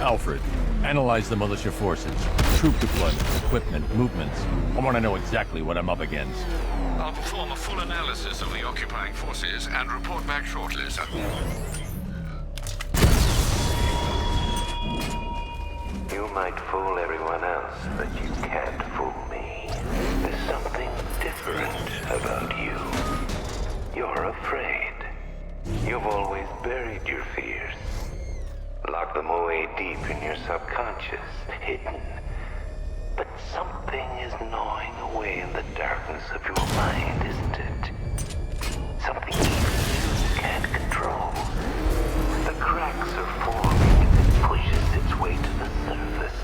Alfred, analyze the militia forces, troop deployment, equipment, movements. I want to know exactly what I'm up against. I'll perform a full analysis of the occupying forces and report back shortly, sir. You might fool everyone else, but you can't fool me. There's something different about you. You're afraid. You've always buried your fears. Locked them away deep in your subconscious, hidden. But something is gnawing away in the darkness of your mind, isn't it? Something you can't control. The cracks are forming as it pushes its way to the surface.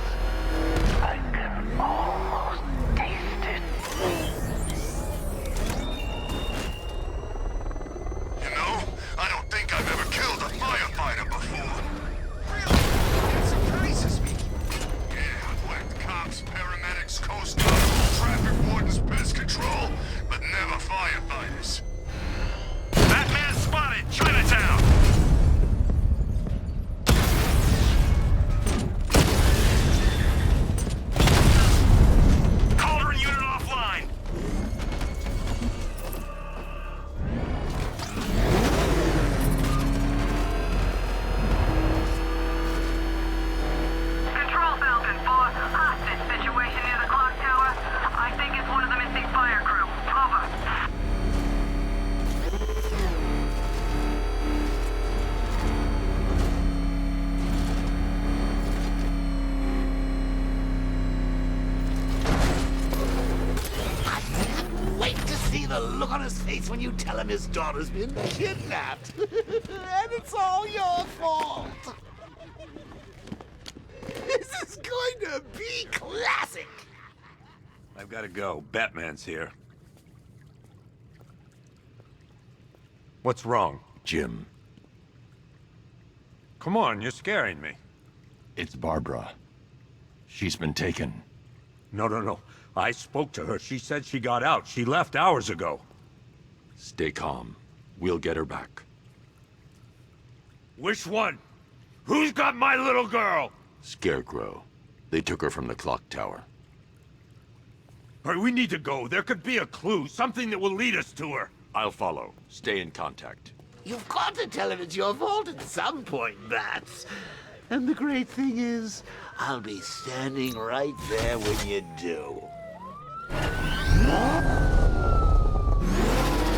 I can almost taste it. You know, I don't think I've ever killed a firefighter before. Really? That surprises me. Yeah, I've whacked cops, paramedics, coast guard, traffic wardens, pest control, but never firefighters. Batman spotted! Chinatown! Cauldron unit offline! Control Falcon 4, hostage situation near the clock tower. I think it's one of the missing fire crew. Over. Wait to see the look on his face when you tell him his daughter's been kidnapped. And it's all your fault. This is going to be classic. I've got to go. Batman's here. What's wrong, Jim? Come on, you're scaring me. It's Barbara. She's been taken. No. I spoke to her. She said she got out. She left hours ago. Stay calm. We'll get her back. Which one? Who's got my little girl? Scarecrow. They took her from the clock tower. All right, we need to go. There could be a clue, something that will lead us to her. I'll follow. Stay in contact. You've got to tell him it's your fault at some point, Bats. And the great thing is, I'll be standing right there when you do.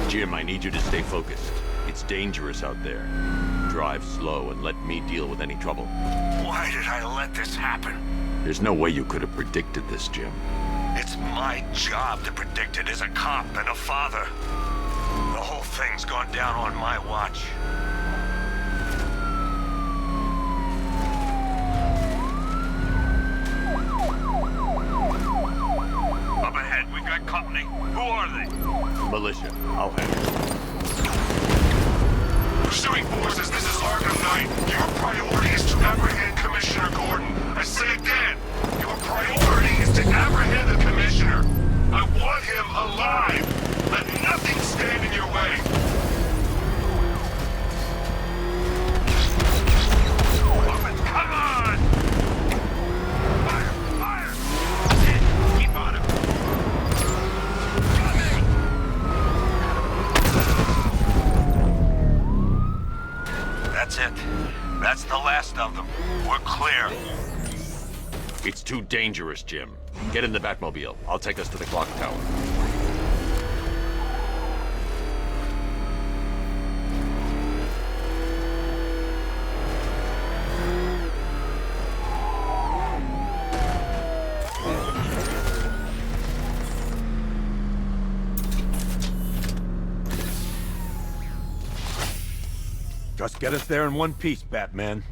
Jim, I need you to stay focused. It's dangerous out there. Drive slow and let me deal with any trouble. Why did I let this happen? There's no way you could have predicted this, Jim. It's my job to predict it as a cop and a father. The whole thing's gone down on my watch. Up ahead, we've got company. Who are they? Militia, I'll handle it. Pursuing forces, this is Arkham Knight. Your priority is to apprehend Commissioner Gordon. I say again, your priority is to apprehend the Commissioner. I want him alive. Let nothing stand in your way. Come on! Fire! That's it. Keep on him. That's it. That's the last of them. We're clear. It's too dangerous, Jim. Get in the Batmobile. I'll take us to the clock tower. Just get us there in one piece, Batman.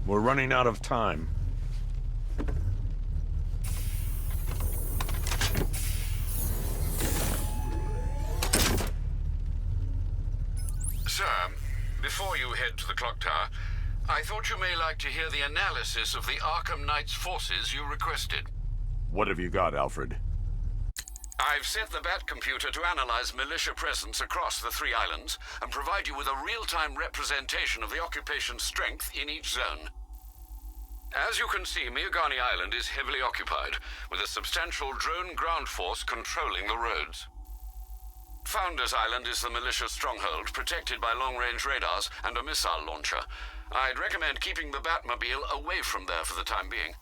We're running out of time. Sir, before you head to the clock tower, I thought you may like to hear the analysis of the Arkham Knight's forces you requested. What have you got, Alfred? I've set the Bat computer to analyze militia presence across the 3 islands and provide you with a real-time representation of the occupation's strength in each zone. As you can see, Miagani Island is heavily occupied, with a substantial drone ground force controlling the roads. Founders Island is the militia stronghold, protected by long-range radars and a missile launcher. I'd recommend keeping the Batmobile away from there for the time being.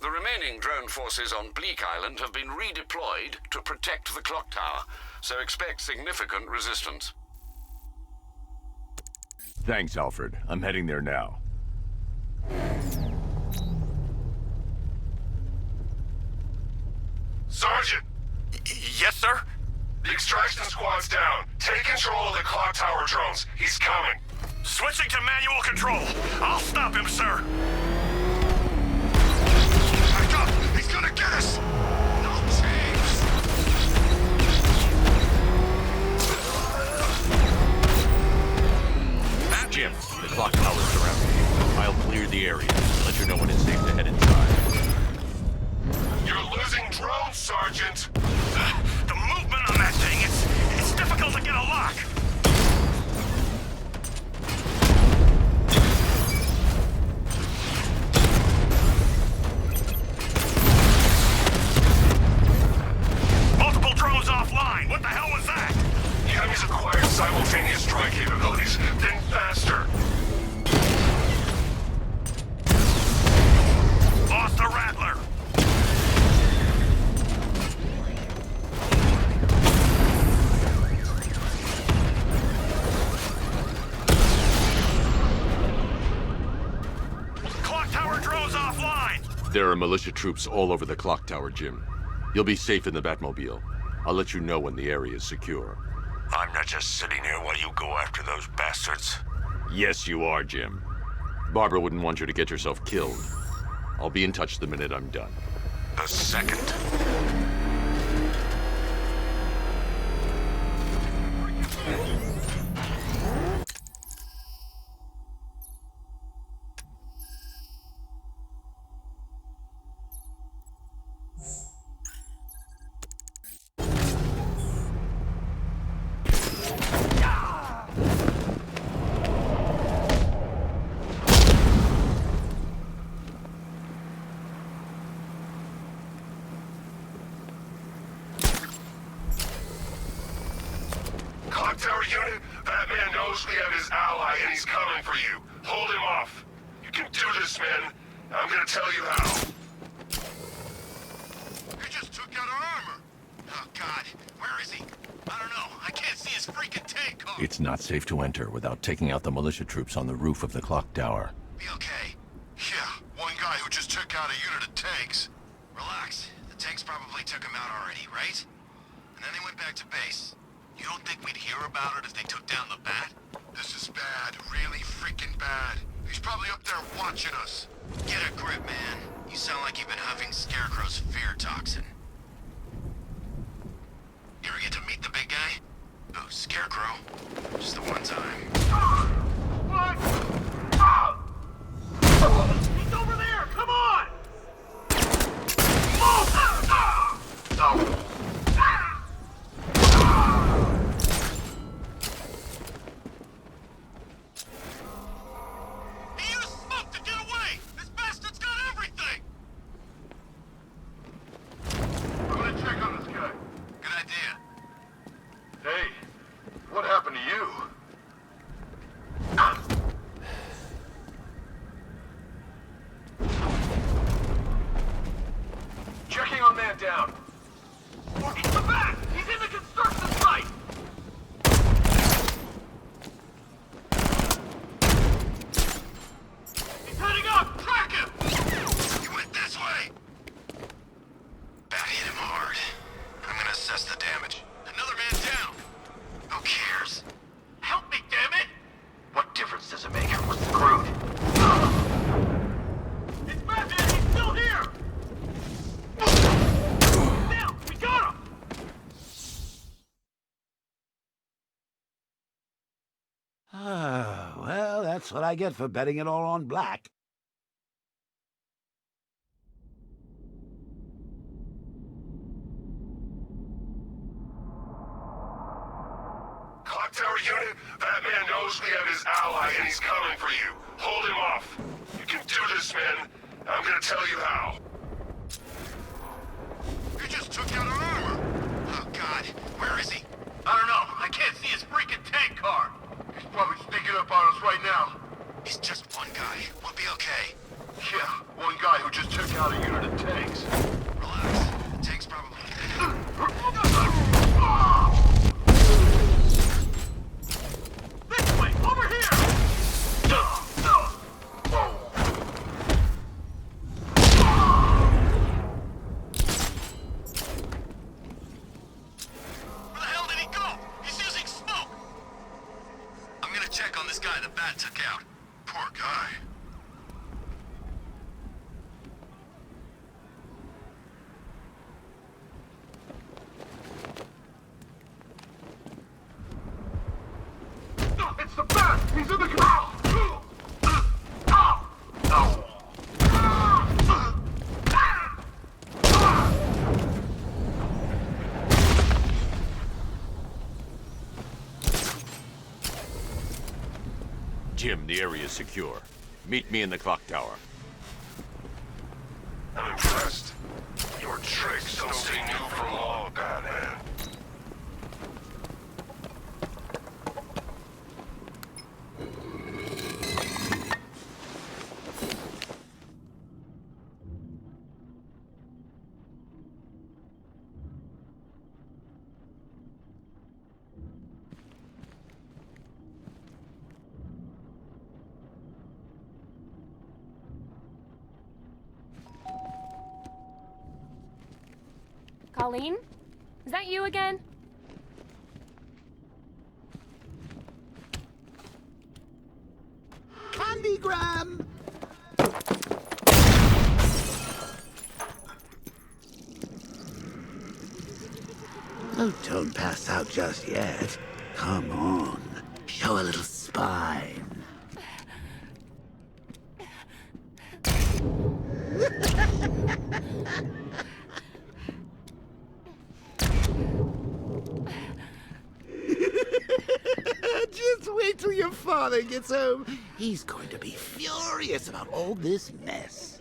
The remaining drone forces on Bleak Island have been redeployed to protect the clock tower, so expect significant resistance. Thanks, Alfred. I'm heading there now. Sergeant! Yes, sir? The extraction squad's down. Take control of the clock tower drones. He's coming. Switching to manual control. I'll stop him, sir. Back up! He's gonna get us! No chance! Jim, the clock tower's surrounded you. I'll clear the area. Let you know when it's safe to head inside. You're losing drones, Sergeant! The movement on that thing, it's difficult to get a lock. Multiple drones offline. What the hell was that? The enemy's acquired simultaneous strike capabilities. Then faster. Lost the Rattler. Clock tower drones offline. There are militia troops all over the clock tower, Jim. You'll be safe in the Batmobile. I'll let you know when the area is secure. I'm not just sitting here while you go after those bastards. Yes, you are, Jim. Barbara wouldn't want you to get yourself killed. I'll be in touch the minute I'm done. The second. Clock tower unit, Batman knows we have his ally and he's coming for you. Hold him off. You can do this, man. I'm gonna tell you how. He just took out our armor. Oh, God. Where is he? I don't know. I can't see his freaking tank car. It's not safe to enter without taking out the militia troops on the roof of the clock tower. Be okay. Yeah, one guy who just took out a unit of tanks. Relax. The tanks probably took him out already, right? And then they went back to base. You don't think we'd hear about it if they took down the Bat? This is bad. Really freaking bad. He's probably up there watching us. Get a grip, man. You sound like you've been huffing Scarecrow's fear toxin. You ever get to meet the big guy? Oh, Scarecrow. Just the one time. What? He's over there! Come on! He used smoke to get away! This bastard's got everything! I'm gonna check on this guy. Good idea. Hey, what happened to you? Checking on man down. He's the Bat! He's in the construction site! He's heading up! Track him! He went this way! Bat hit him hard. I'm gonna assess the damage. Another man down! Who cares? Help me, damn it! What difference does it make? We're screwed. It's Batman! He's still here! Now! We got him! Ah, well, that's what I get for betting it all on black. Clock tower unit, Batman knows we have his ally and he's coming for you. Hold him off. You can do this, businessmen. I'm gonna tell you how. You just took out our armor. Oh, God. Where is he? I don't know. I can't see his freaking tank car. He's probably sneaking up on us right now. He's just one guy. We'll be okay. Yeah, one guy who just took out a unit of tanks. Relax. The tank's probably... This way! Over here! Where the hell did he go? He's using smoke! I'm gonna check on this guy the bat took out. Poor guy. It's the bat! He's in the car! Jim, the area is secure. Meet me in the clock tower. I'm impressed. Your tricks don't seem new for long, Batman. Colleen? Is that you again? Candygram! Oh, don't pass out just yet. Come on. Show a little spine. Just wait till your father gets home. He's going to be furious about all this mess.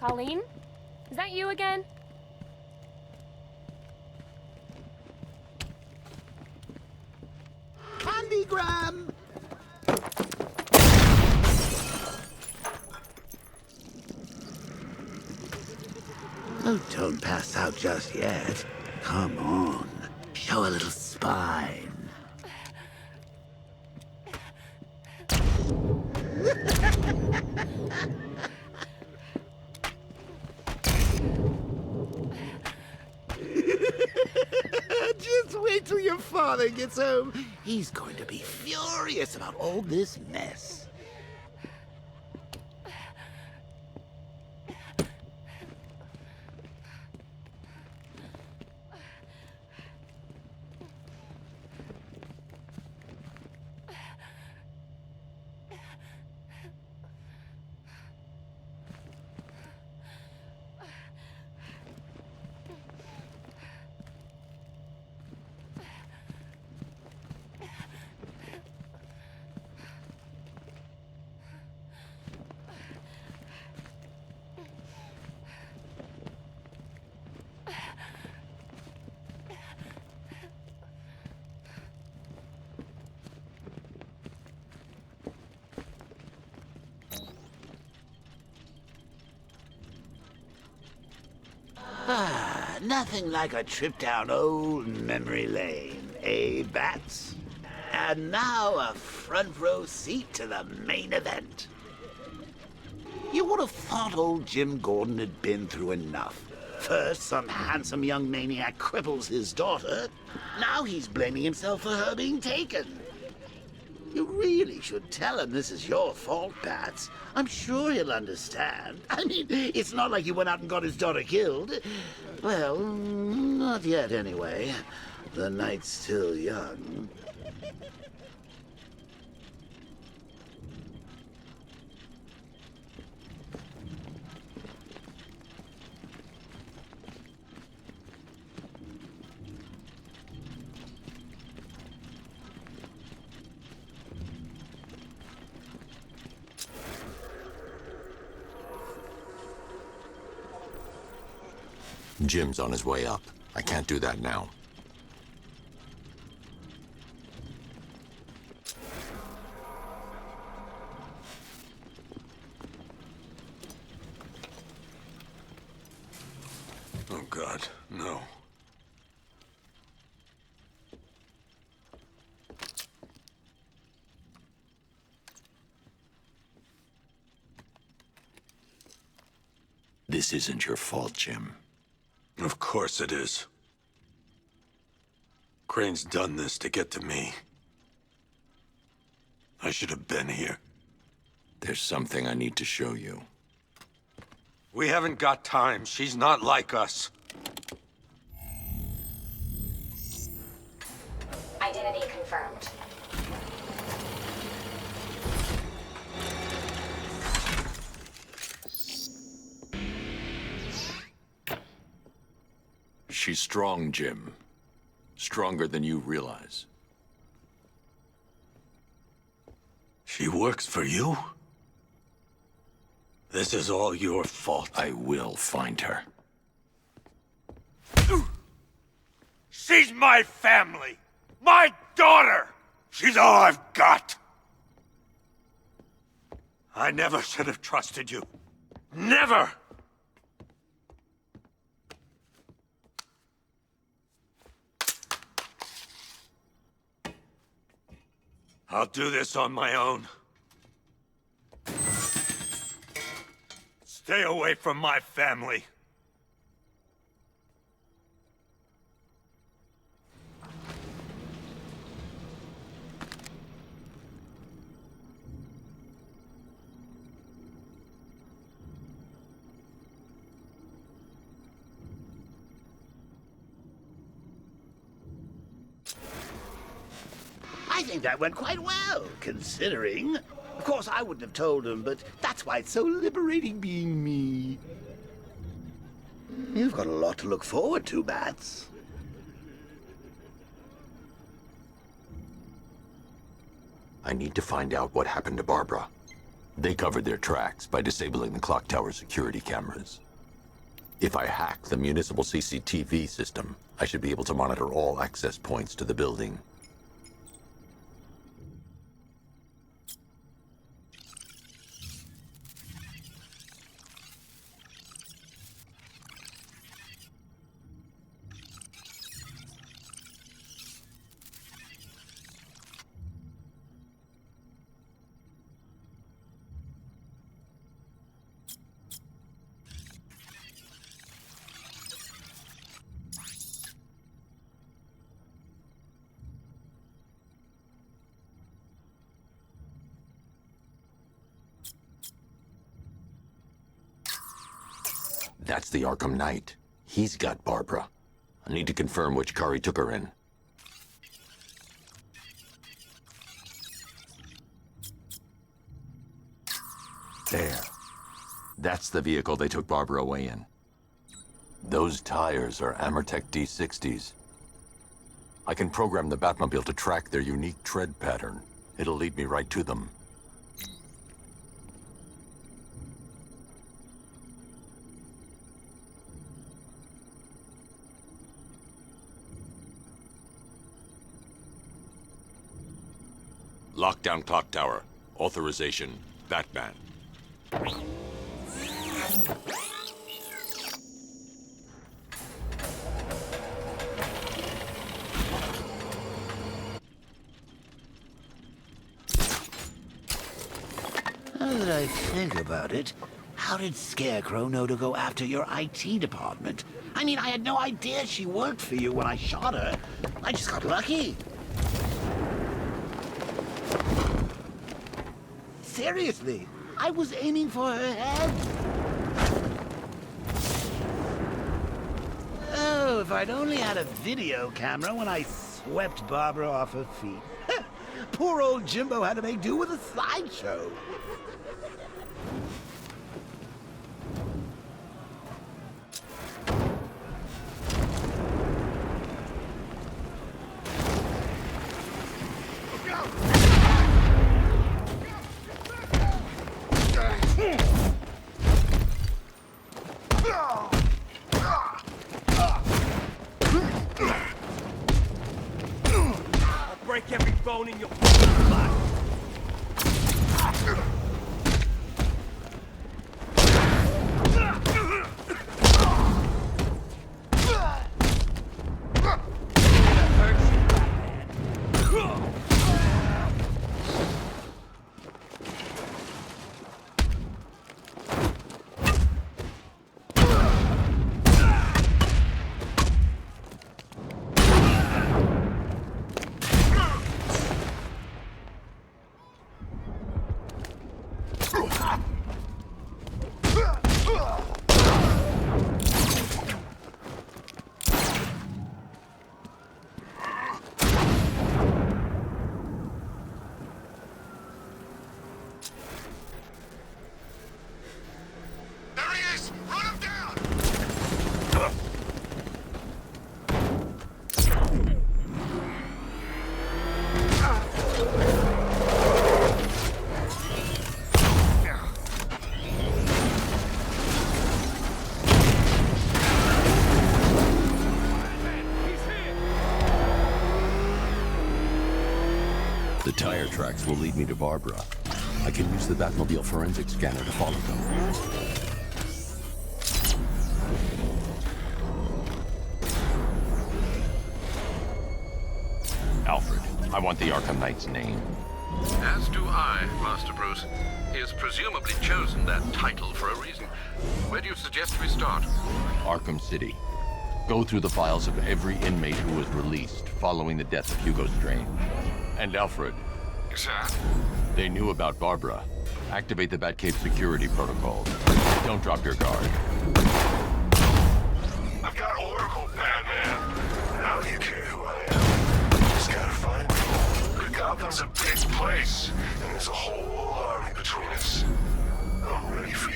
Colleen? Is that you again? Candygram! Oh, don't pass out just yet. Come on. Show a little spine. Just wait till your father gets home. He's going to be furious about all this mess. Nothing like a trip down old memory lane, eh, Bats? And now a front row seat to the main event. You would have thought old Jim Gordon had been through enough. First, some handsome young maniac cripples his daughter. Now he's blaming himself for her being taken. You really should tell him this is your fault, Bats. I'm sure he'll understand. I mean, it's not like you went out and got his daughter killed. Well, not yet anyway. The night's still young. Jim's on his way up. I can't do that now. Oh, God, no. This isn't your fault, Jim. Of course it is. Crane's done this to get to me. I should have been here. There's something I need to show you. We haven't got time. She's not like us. Identity confirmed. She's strong, Jim. Stronger than you realize. She works for you? This is all your fault. I will find her. She's my family! My daughter! She's all I've got! I never should have trusted you. Never! I'll do this on my own. Stay away from my family. I think that went quite well, considering. Of course, I wouldn't have told him, but that's why it's so liberating being me. You've got a lot to look forward to, Bats. I need to find out what happened to Barbara. They covered their tracks by disabling the clock tower security cameras. If I hack the municipal CCTV system, I should be able to monitor all access points to the building. That's the Arkham Knight. He's got Barbara. I need to confirm which car he took her in. There. That's the vehicle they took Barbara away in. Those tires are Amertech D60s. I can program the Batmobile to track their unique tread pattern. It'll lead me right to them. Lockdown clock tower. Authorization, Batman. Now that I think about it, how did Scarecrow know to go after your IT department? I mean, I had no idea she worked for you when I shot her. I just got lucky. Seriously, I was aiming for her head. Oh, if I'd only had a video camera when I swept Barbara off her feet. Poor old Jimbo had to make do with a slideshow. Break every bone in your body. The tire tracks will lead me to Barbara. I can use the Batmobile forensic scanner to follow them. Alfred, I want the Arkham Knight's name. As do I, Master Bruce. He has presumably chosen that title for a reason. Where do you suggest we start? Arkham City. Go through the files of every inmate who was released following the death of Hugo Strange. And Alfred. Sir? They knew about Barbara. Activate the Batcave security protocol. Don't drop your guard. I've got Oracle, Batman. How do you care who I am? Just gotta find me. Gotham's a big place, and there's a whole army between us. I'm ready for you.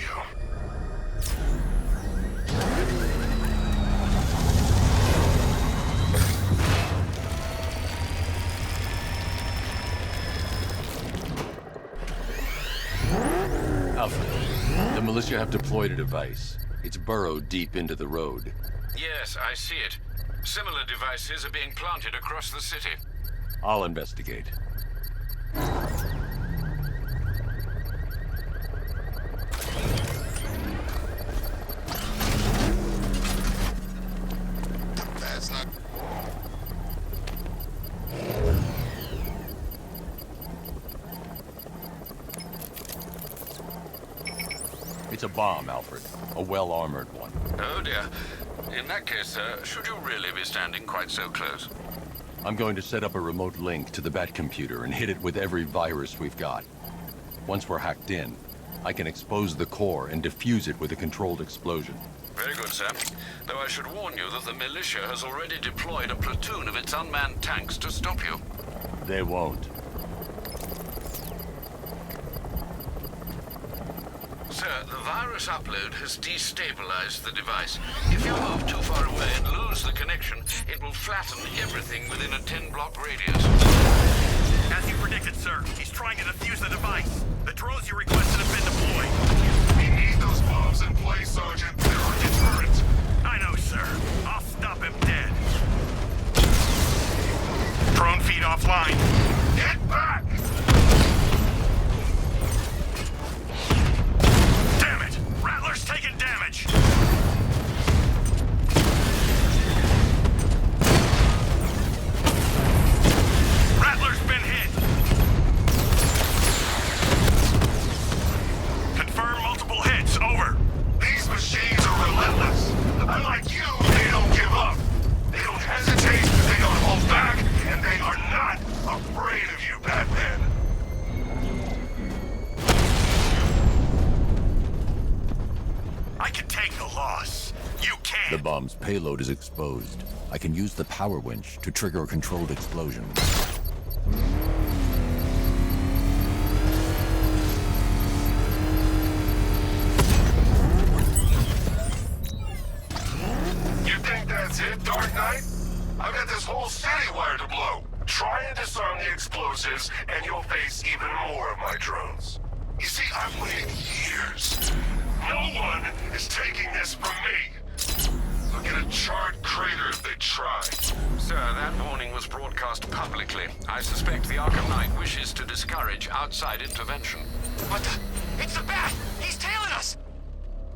Alfred, the militia have deployed a device. It's burrowed deep into the road. Yes, I see it. Similar devices are being planted across the city. I'll investigate. That's not... It's a bomb, Alfred. A well-armored one. Oh dear. In that case, sir, should you really be standing quite so close? I'm going to set up a remote link to the Bat computer and hit it with every virus we've got. Once we're hacked in, I can expose the core and defuse it with a controlled explosion. Very good, sir. Though I should warn you that the militia has already deployed a platoon of its unmanned tanks to stop you. They won't. Sir, the virus upload has destabilized the device. If you move too far away and lose the connection, it will flatten everything within a 10-block radius. As you predicted, sir, he's trying to defuse the device. The drones you requested have been deployed. We need those bombs in place, Sergeant. They're a deterrent. I know, sir. I'll stop him dead. Drone feed offline. Get back! Damn it! Rattler's taking damage! Rattler's been hit! Confirm multiple hits. Over. These machines are relentless. Unlike you, they don't give up. They don't hesitate, they don't hold back, and they are not afraid of you, Batman. I can take the loss. You can't. The bomb's payload is exposed. I can use the power winch to trigger a controlled explosion. You think that's it, Dark Knight? I've got this whole city wired to blow. Try and disarm the explosives, and you'll face even more of my drones. You see, I've waited years. No one is taking this from me. I'll get a charred crater if they try. Sir, that warning was broadcast publicly. I suspect the Arkham Knight wishes to discourage outside intervention. What the? It's the Bat! He's tailing us!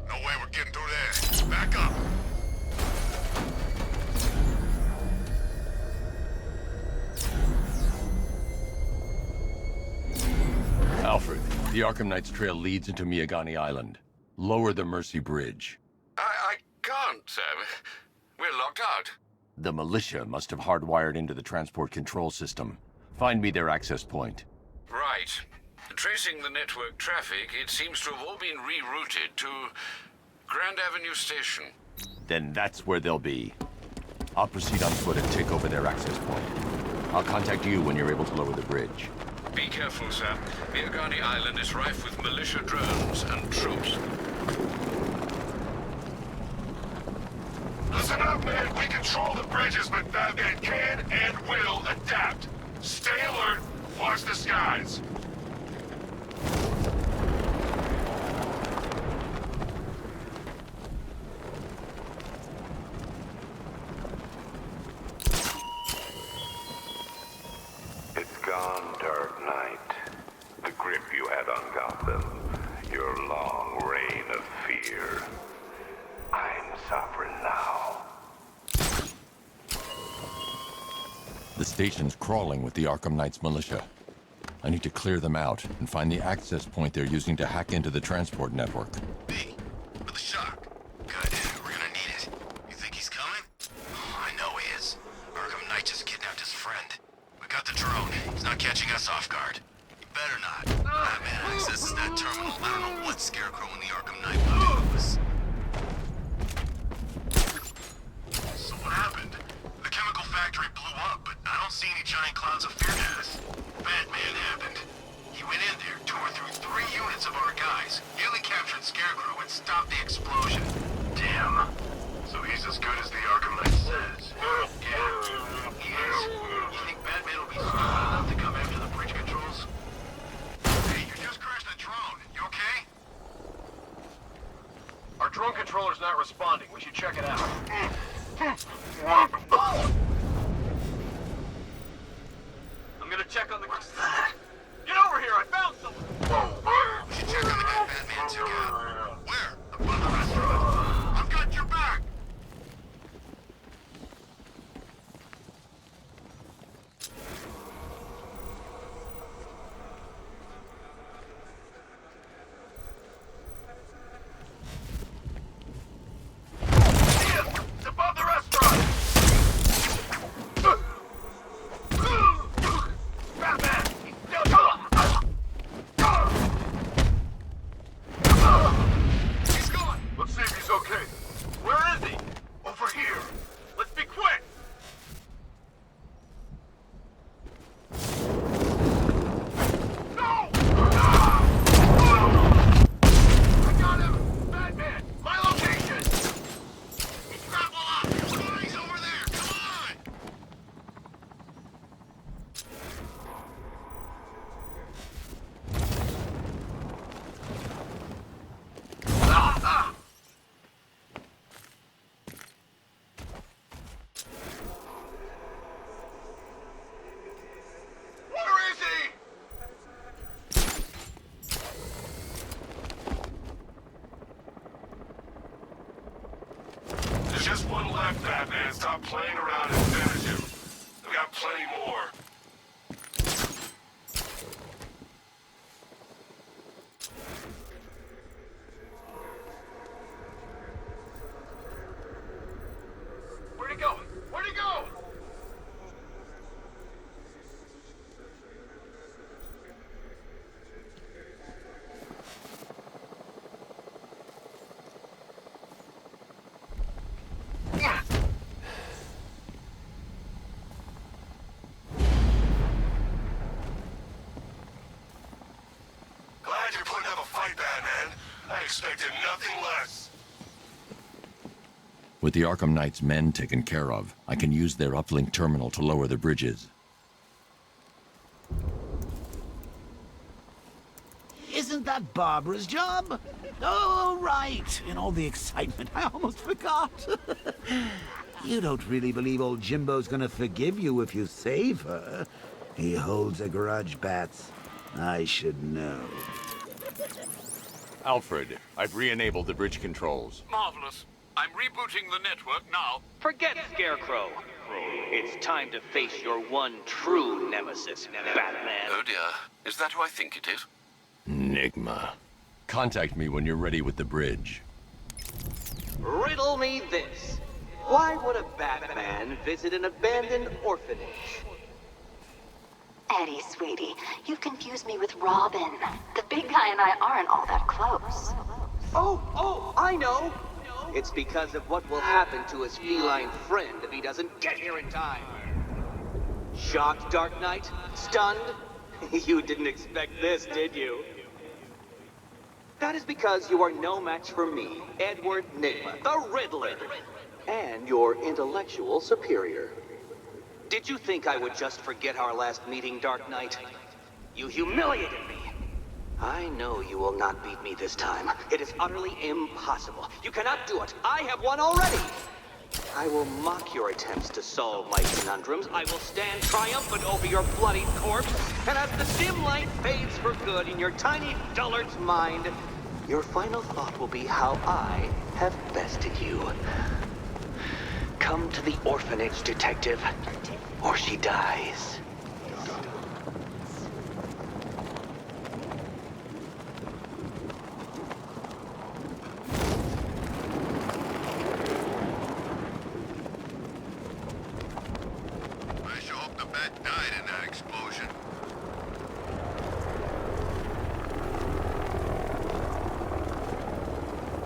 No way we're getting through there. Back up. Alfred, the Arkham Knight's trail leads into Miagani Island. Lower the Mercy Bridge. I can't, sir. We're locked out. The militia must have hardwired into the transport control system. Find me their access point. Right. Tracing the network traffic, it seems to have all been rerouted to Grand Avenue Station. Then that's where they'll be. I'll proceed on foot and take over their access point. I'll contact you when you're able to lower the bridge. Be careful, sir. Miagani Island is rife with militia drones and troops. Listen up, man. We control the bridges, but Batman can and will adapt. Stay alert. Watch the skies. It's gone, Dark Knight. The grip you had on Gotham. Your long reign of fear. I'm sovereign now. The station's crawling with the Arkham Knight's militia. I need to clear them out and find the access point they're using to hack into the transport network. B, for the shock. Good, we're gonna need it. You think he's coming? Oh, I know he is. Arkham Knight just kidnapped his friend. We got the drone. He's not catching us off guard. He better not. Batman accesses that terminal. I don't know what Scarecrow and the Arkham Knight will do to us. So what happened? The chemical factory blew up, but I don't see any giant clouds of fear gas. Batman happened. He went in there, tore through 3 units of our guys, nearly captured Scarecrow, and stopped the explosion. Damn. So he's as good as the Arkham Knight says. Yeah, he is. You think Batman will be stupid enough to come after the bridge controls? Hey, you just crashed a drone. You okay? controller's not responding. We should check it out. I'm gonna check on the... Get over here! I found someone! We should check on the guy Batman took out. Where? Above the restaurant. I've got your back! It's above the restaurant! Batman! He's still... He's gone! Let's see if he's okay. Where is he? Over here. Let's be quick! No! I got him! Batman! My location! He's grappled up! He's over there! Come on! Ah! Where is he? There's just one left, Batman. Stop playing around and finish him. We got plenty more. Where'd he go? Where'd he go? Glad you're putting up a fight, Batman. I expected nothing less. With the Arkham Knight's men taken care of, I can use their uplink terminal to lower the bridges. Isn't that Barbara's job? Oh, right. In all the excitement, I almost forgot. You don't really believe old Jimbo's gonna forgive you if you save her. He holds a grudge, Bats. I should know. Alfred, I've re-enabled the bridge controls. Marvelous. I'm rebooting the network now. Forget Scarecrow. It's time to face your one true nemesis, Batman. Oh dear. Is that who I think it is? Enigma. Contact me when you're ready with the bridge. Riddle me this. Why would a Batman visit an abandoned orphanage? Eddie, sweetie, you've confused me with Robin. The big guy and I aren't all that close. Oh, I know. It's because of what will happen to his feline friend if he doesn't get here in time. Shocked, Dark Knight? Stunned? You didn't expect this, did you? That is because you are no match for me, Edward Nigma, the Riddler, and your intellectual superior. Did you think I would just forget our last meeting, Dark Knight? You humiliated me. I know you will not beat me this time. It is utterly impossible. You cannot do it. I have won already. I will mock your attempts to solve my conundrums. I will stand triumphant over your bloodied corpse. And as the dim light fades for good in your tiny dullard's mind, your final thought will be how I have bested you. Come to the orphanage, detective, or she dies. I sure hope the bat died in that explosion.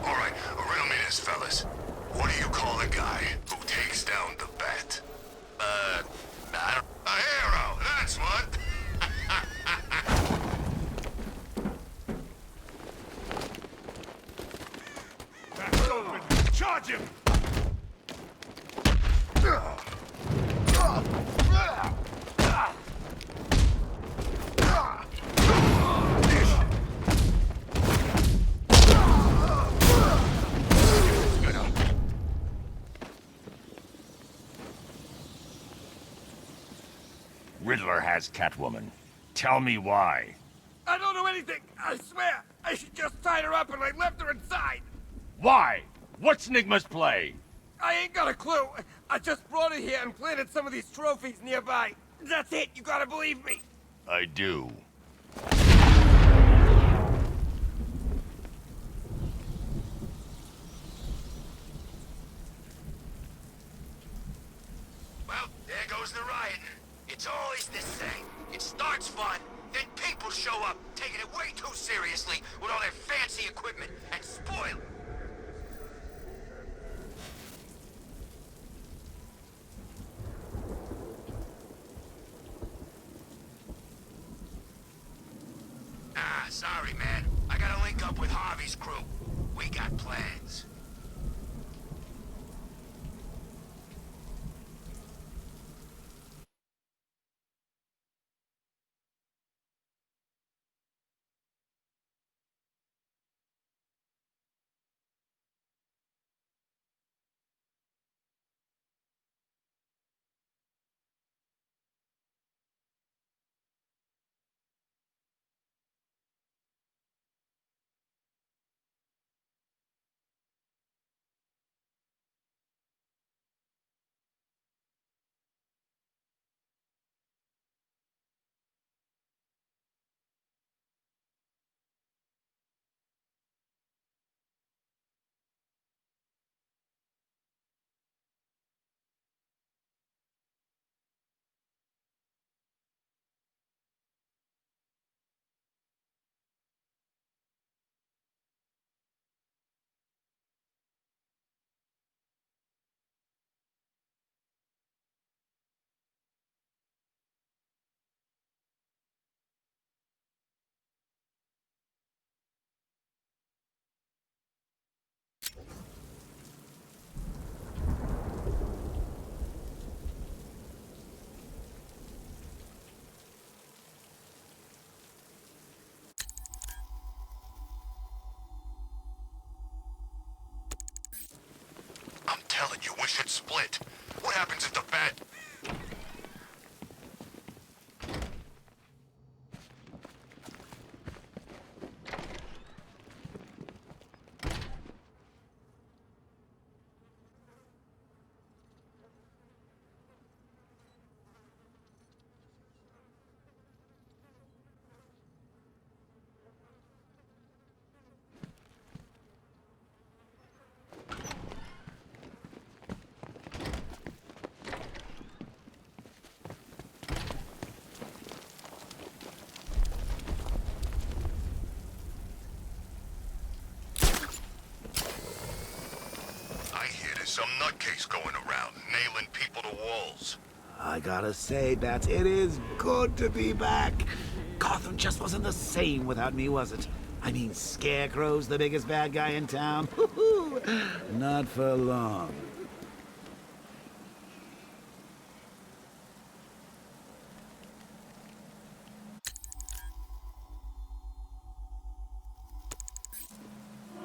All right, riddle me this, fellas. What do you call the guy who takes down the bat? I don't... A hero, that's what! Back's open! Charge him! as Catwoman. Tell me why. I don't know anything. I swear. I just tied her up and I left her inside. Why? What's Nigma's play? I ain't got a clue. I just brought her here and planted some of these trophies nearby. That's it. You gotta believe me. I do. Well, there goes the riot. It's always this thing. It starts fun, then people show up, taking it way too seriously with all their fancy equipment, and spoil it. Ah, sorry, man. I gotta link up with Harvey's crew. We got plans. I'm telling you, we should split. What happens if the bad... Some nutcase going around, nailing people to walls. I gotta say, Bats, it is good to be back. Gotham just wasn't the same without me, was it? I mean, Scarecrow's the biggest bad guy in town. Not for long.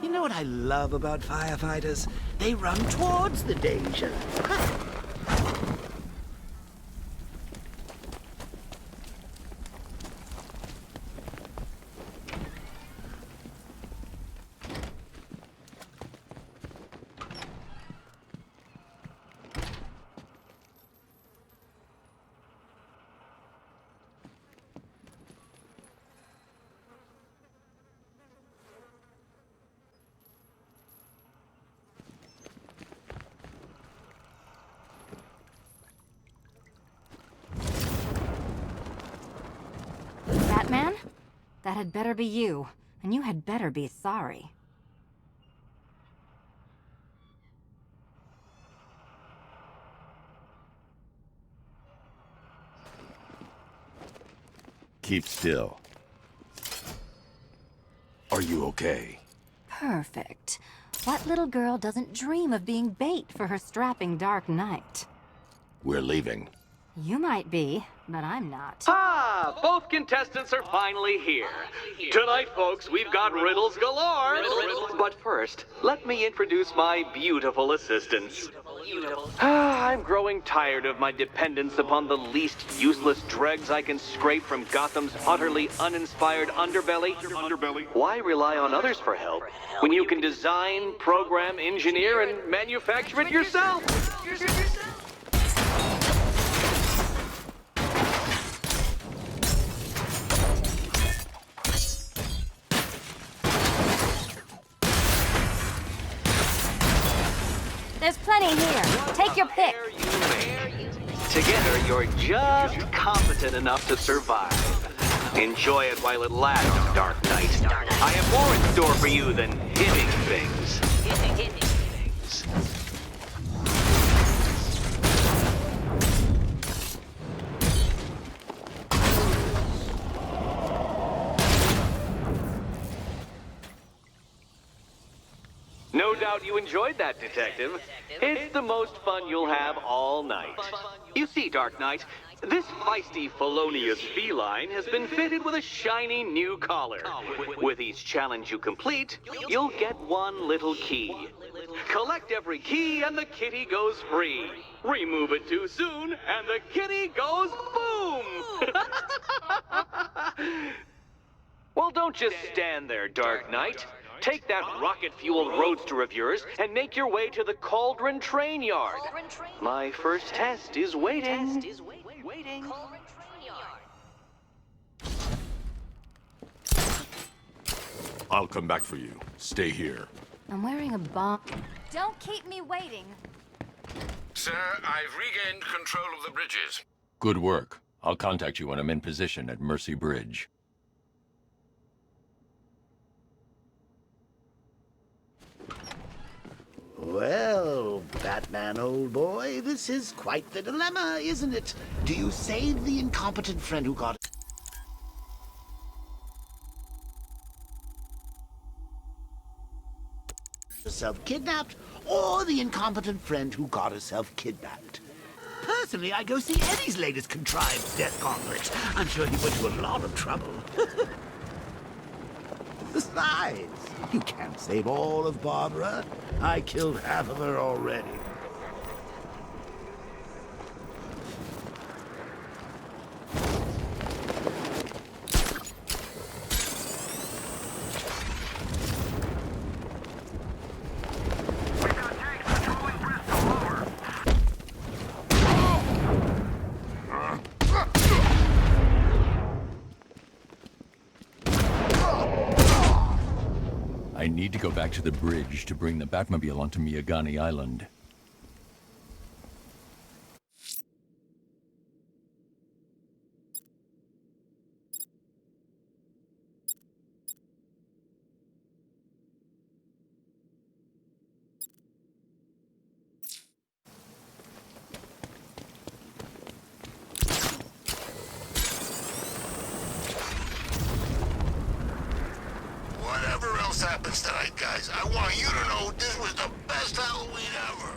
You know what I love about firefighters? They run towards the danger. Batman? That had better be you, and you had better be sorry. Keep still. Are you okay? Perfect. What little girl doesn't dream of being bait for her strapping Dark Knight? We're leaving. You might be, but I'm not. Ah, both contestants are finally here. Tonight, folks, we've got riddles galore. But first, let me introduce my beautiful assistants. I'm growing tired of my dependence upon the least useless dregs I can scrape from Gotham's utterly uninspired underbelly. Why rely on others for help when you can design, program, engineer, and manufacture it yourself? There's plenty here. Take your pick. Together, you're just competent enough to survive. Enjoy it while it lasts, Dark Knight. I have more in store for you than hitting things. No doubt you enjoyed that, Detective. It's the most fun you'll have all night. You see, Dark Knight, this feisty, felonious feline has been fitted with a shiny new collar. With each challenge you complete, you'll get one little key. Collect every key and the kitty goes free. Remove it too soon and the kitty goes boom! Well, don't just stand there, Dark Knight. Take that rocket-fueled roadster of yours and make your way to the Cauldron Train Yard. My first test is waiting. I'll come back for you. Stay here. I'm wearing a bomb. Don't keep me waiting. Sir, I've regained control of the bridges. Good work. I'll contact you when I'm in position at Mercy Bridge. Well, Batman, old boy, this is quite the dilemma, isn't it? Do you save the incompetent friend who got herself kidnapped, or the incompetent friend who got herself kidnapped? Personally, I go see Eddie's latest contrived death gauntlet. I'm sure he went to a lot of trouble. Besides, you can't save all of Barbara. I killed half of her already. I need to go back to the bridge to bring the Batmobile onto Miagani Island. Whatever else happens tonight, guys, I want you to know this was the best Halloween ever.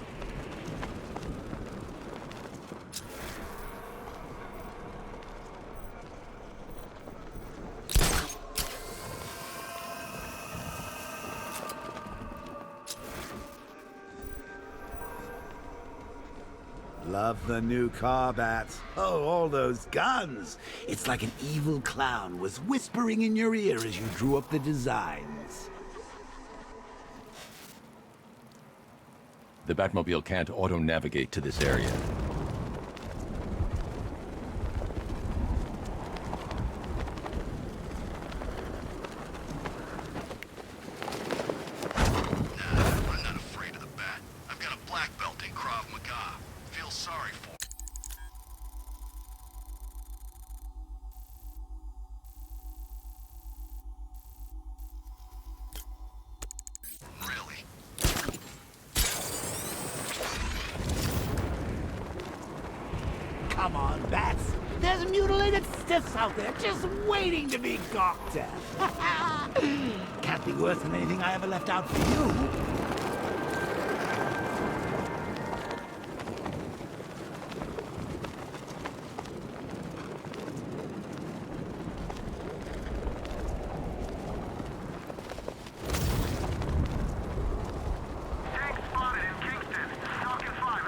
Love the new car, Bats. Oh, all those guns. It's like an evil clown was whispering in your ear as you drew up the designs. The Batmobile can't auto-navigate to this area. I'm not afraid of the Bat. I've got a black belt in Krav Maga. Feel sorry for Really? Come on, Bats. There's mutilated stiffs out there just waiting to be gawked at. Can't be worse than anything I ever left out for you. Tank spotted in Kingston. Talking fire.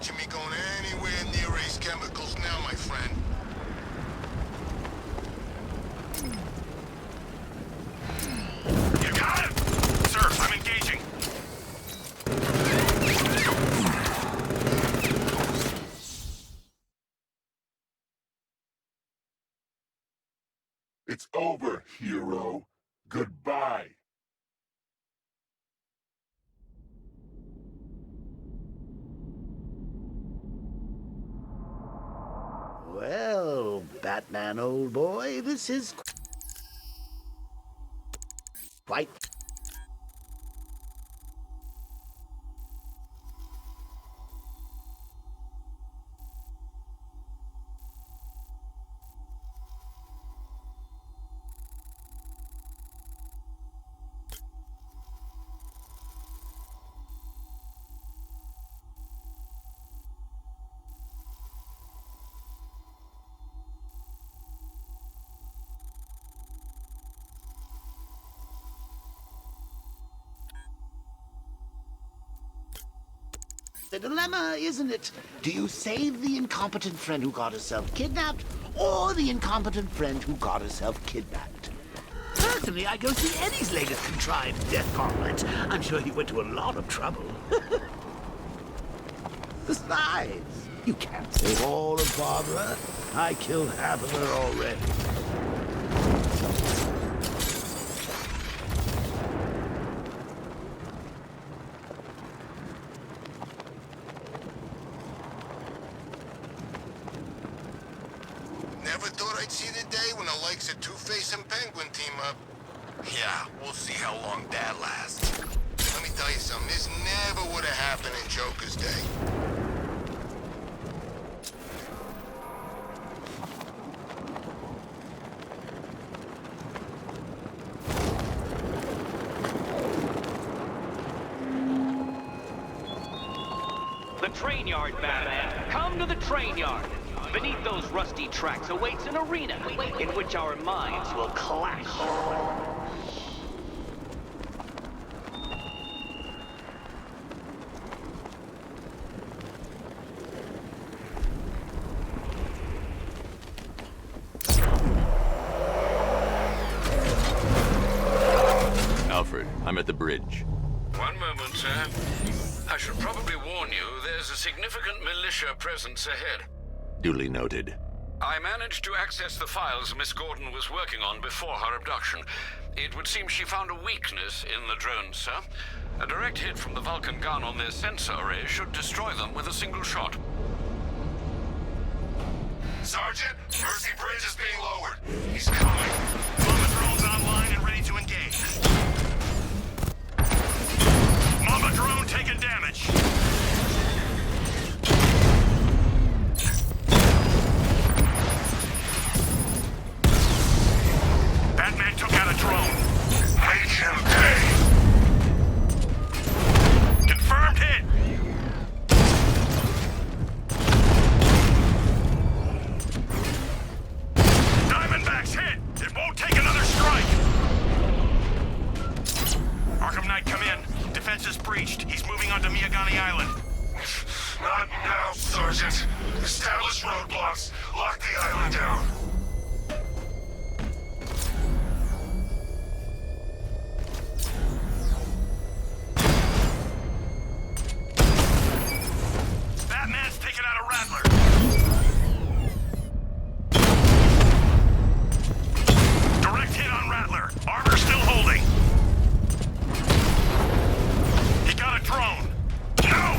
catching me going anywhere near Ace Chemicals now, my friend. You got him! Sir, I'm engaging. It's over, hero. Goodbye. Well, Batman, old boy, this is quite... The dilemma, isn't it? Do you save the incompetent friend who got herself kidnapped, or the incompetent friend who got herself kidnapped? Personally, I go see Eddie's latest contrived death gauntlet. I'm sure he went to a lot of trouble. Besides, you can't save all of Barbara. I killed half of her already. Never thought I'd see the day when the likes of Two-Face and Penguin team up. Yeah, we'll see how long that lasts. Let me tell you something, this never would have happened in Joker's day. The train yard, Batman. Come to the train yard. Beneath those rusty tracks awaits an arena in which our minds will clash. Alfred, I'm at the bridge. One moment, sir. I should probably warn you, there's a significant militia presence ahead. Duly noted. I managed to access the files Miss Gordon was working on before her abduction. It would seem she found a weakness in the drones, sir. A direct hit from the Vulcan gun on their sensor array should destroy them with a single shot. Sergeant, Mercy Bridge is being lowered. He's coming. Mama drone's online and ready to engage. Mama drone taking damage. Batman took out a drone. Make him pay. Confirmed hit. Diamondback's hit. It won't take another strike. Arkham Knight, come in. Defense is breached. He's moving onto Miyagani Island. Not now, Sergeant. Establish roadblocks. Lock the island down. Batman's taken out a Rattler. Direct hit on Rattler. Armor still holding. He got a drone. No!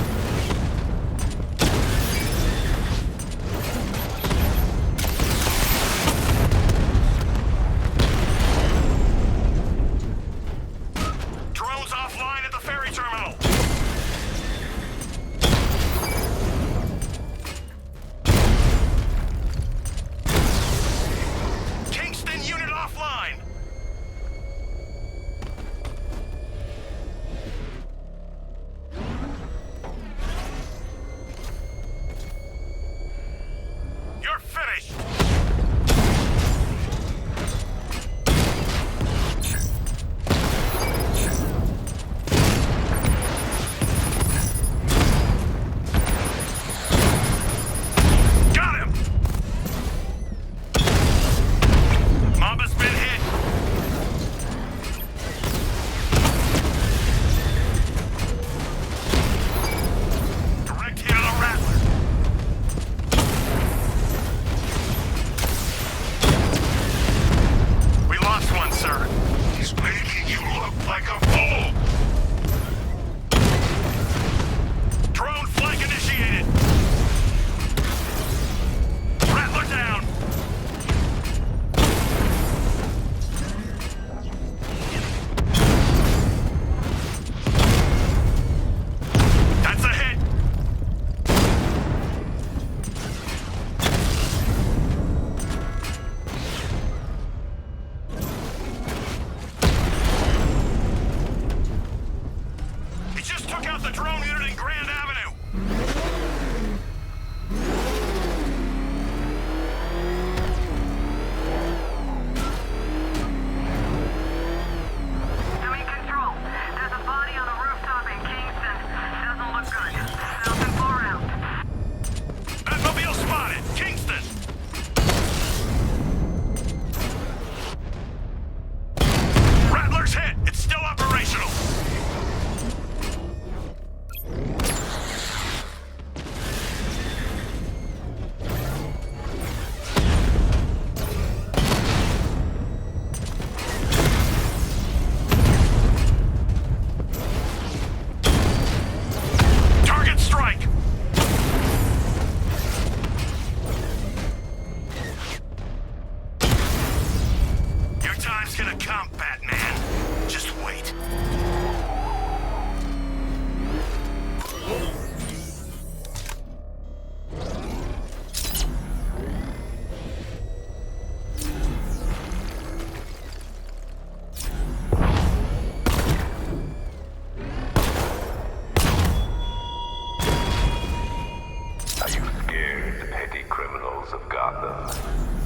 nasty criminals of Gotham.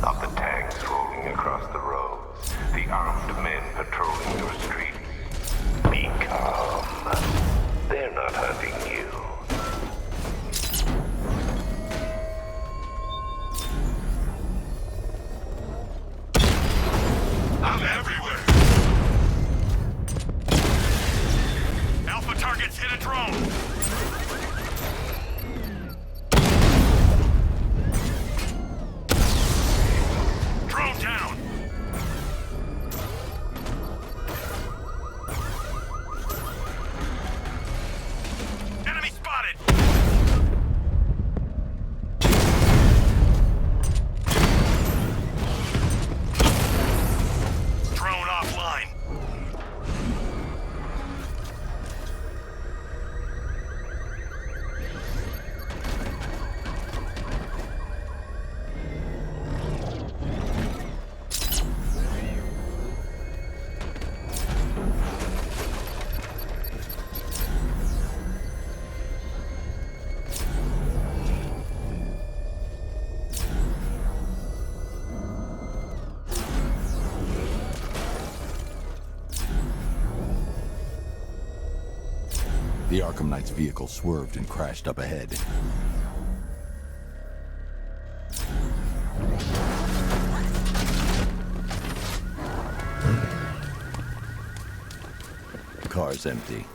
Of the tanks rolling across the roads, the armed men patrolling your streets. Be calm. They're not hunting you. I'm everywhere! Alpha targets hit a drone! Drone down! Enemy spotted! Drone offline. The Arkham Knight's vehicle swerved and crashed up ahead. The car's empty.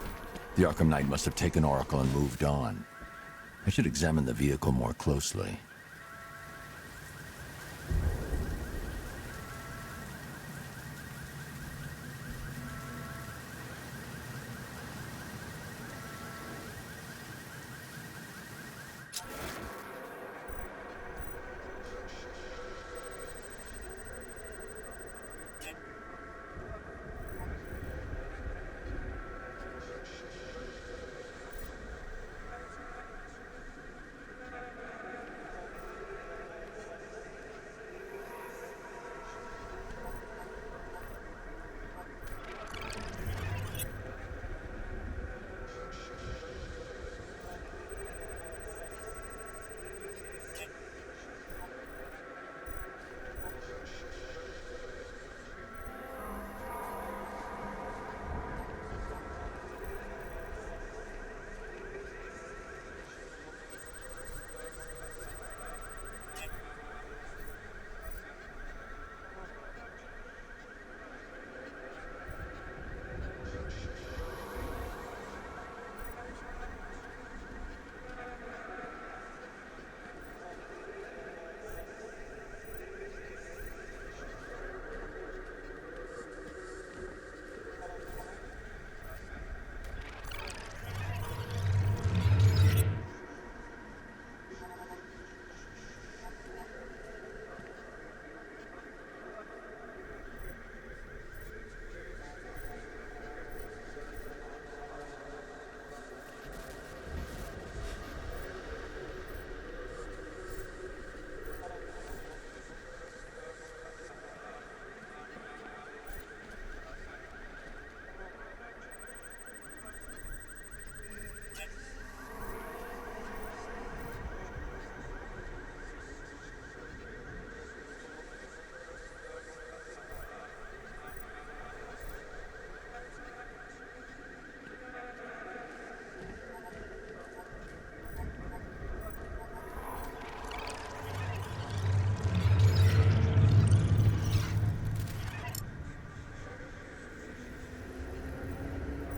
The Arkham Knight must have taken Oracle and moved on. I should examine the vehicle more closely.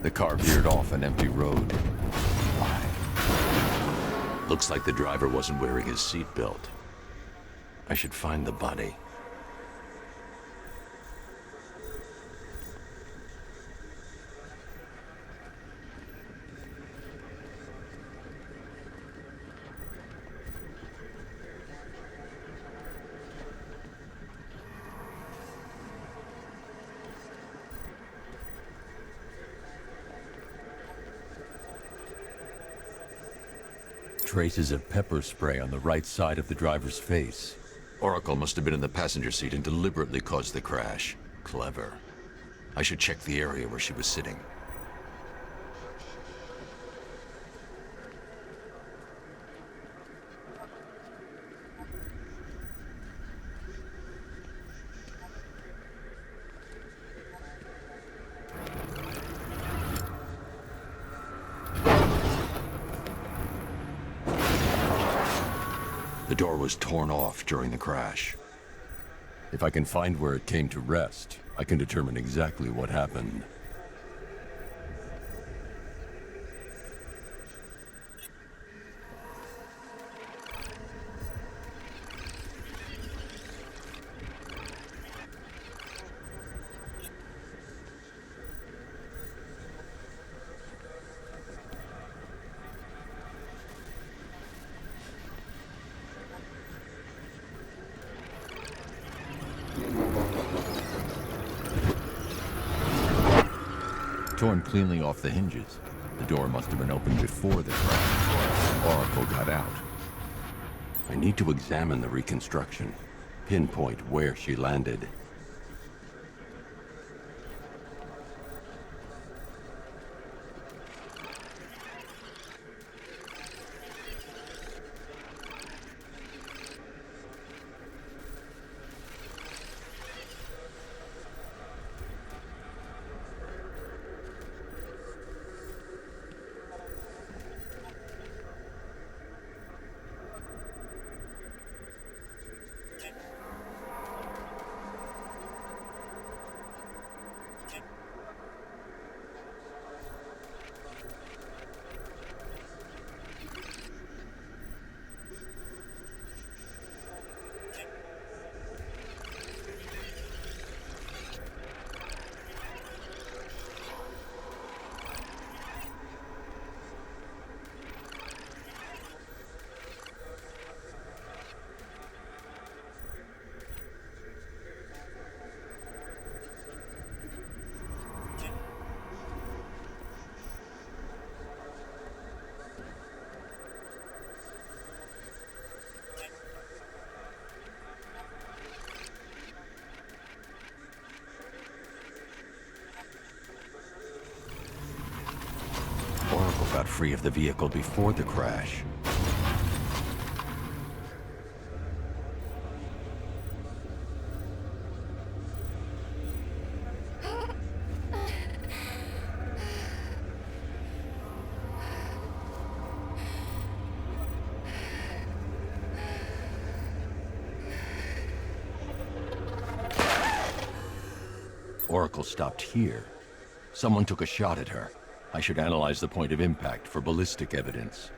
The car veered off an empty road. Why? Looks like the driver wasn't wearing his seatbelt. I should find the body. Traces of pepper spray on the right side of the driver's face. Oracle must have been in the passenger seat and deliberately caused the crash. Clever. I should check the area where she was sitting. The door was torn off during the crash. If I can find where it came to rest, I can determine exactly what happened. Torn cleanly off the hinges. The door must have been opened before the crash. Oracle got out. I need to examine the reconstruction, pinpoint where she landed. Oracle got free of the vehicle before the crash. Oracle stopped here. Someone took a shot at her. I should analyze the point of impact for ballistic evidence.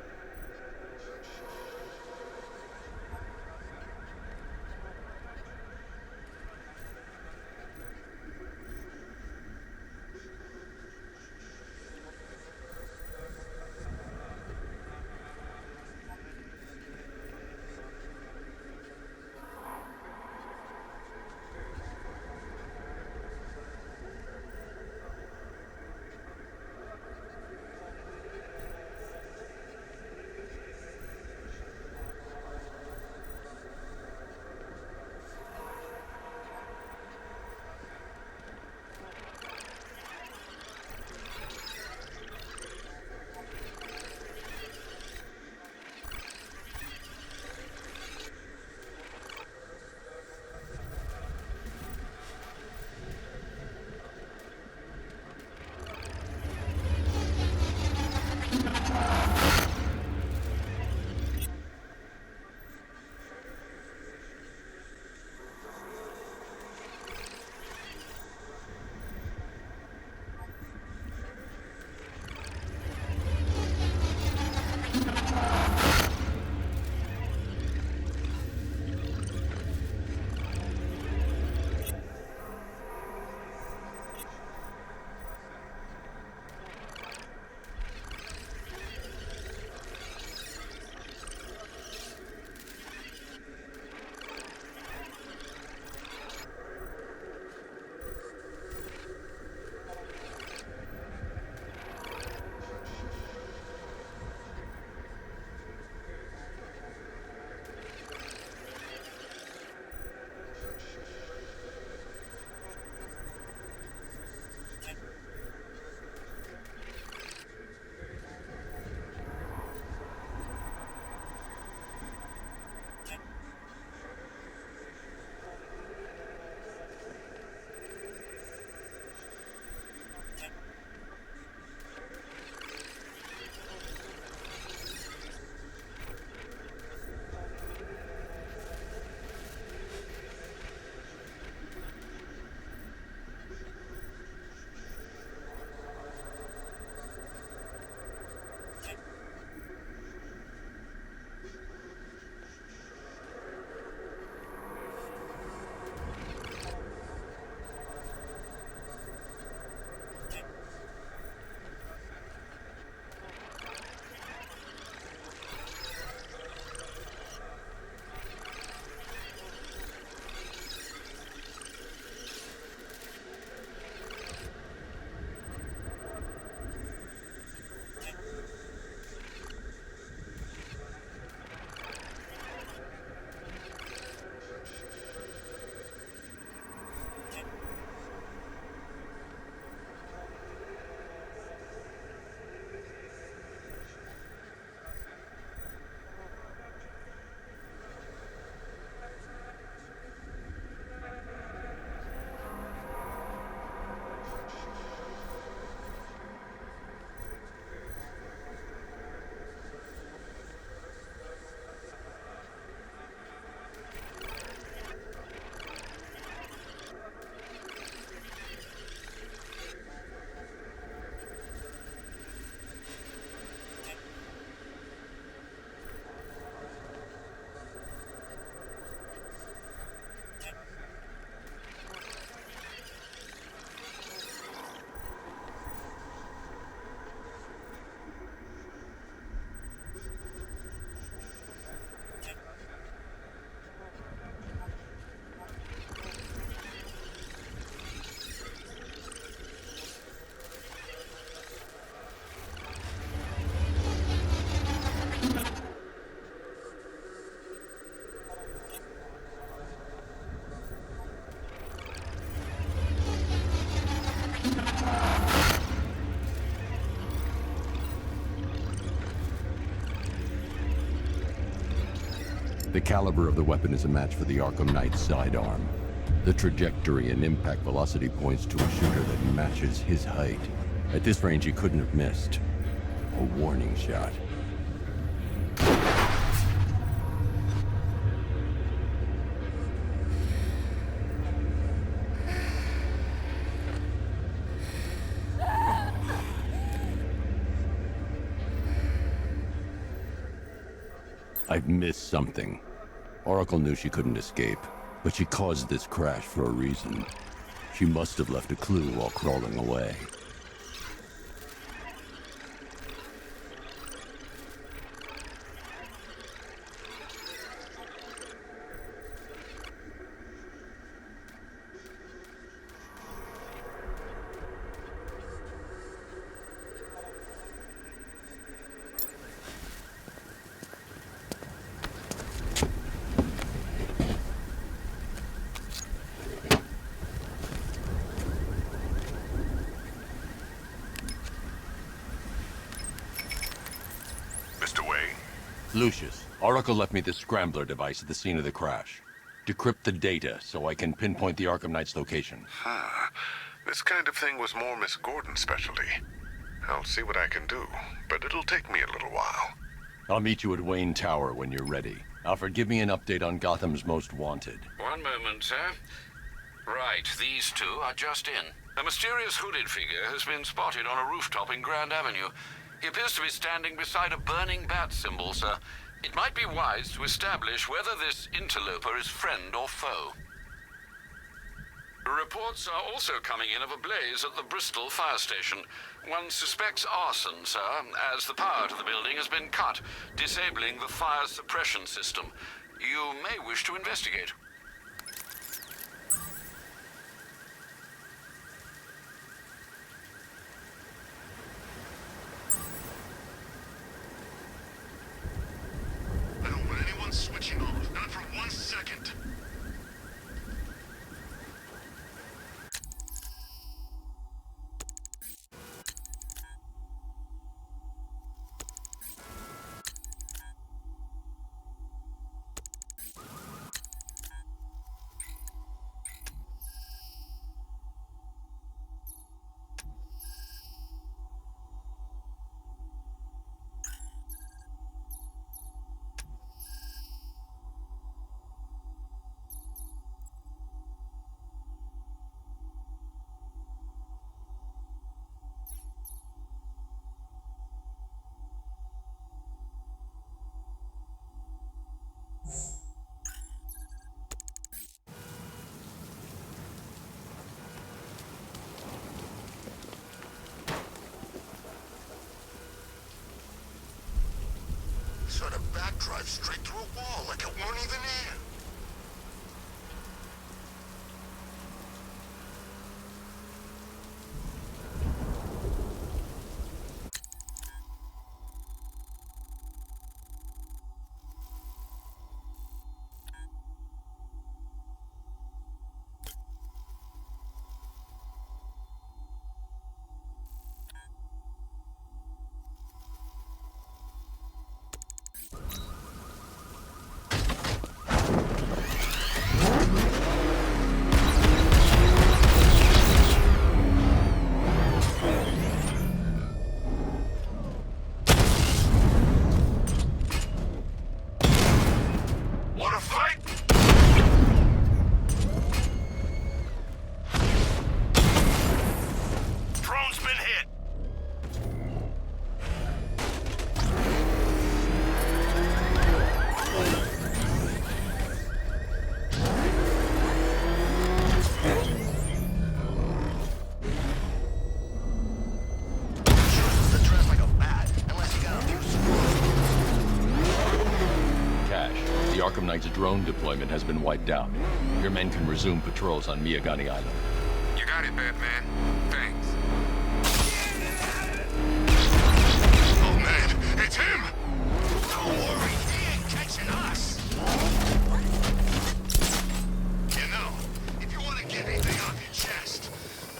caliber of the weapon is a match for the Arkham Knight's sidearm. The trajectory and impact velocity points to a shooter that matches his height. At this range, he couldn't have missed. A warning shot. I've missed something. Oracle knew she couldn't escape, but she caused this crash for a reason. She must have left a clue while crawling away. Lucius, Oracle left me the scrambler device at the scene of the crash. Decrypt the data so I can pinpoint the Arkham Knight's location. This kind of thing was more Miss Gordon's specialty. I'll see what I can do, but it'll take me a little while. I'll meet you at Wayne Tower when you're ready. Alfred, give me an update on Gotham's Most Wanted. One moment, sir. Right, these two are just in. A mysterious hooded figure has been spotted on a rooftop in Grand Avenue. He appears to be standing beside a burning bat symbol, sir. It might be wise to establish whether this interloper is friend or foe. Reports are also coming in of a blaze at the Bristol fire station. One suspects arson, sir, as the power to the building has been cut, disabling the fire suppression system. You may wish to investigate. Switching off, not for 1 second. Sort of back drive straight through a wall like it weren't even there. Arkham Knight's drone deployment has been wiped out. Your men can resume patrols on Miyagani Island. You got it, Batman. Thanks. Oh, man, it's him! Don't worry, he ain't catching us! You know, if you want to get anything off your chest,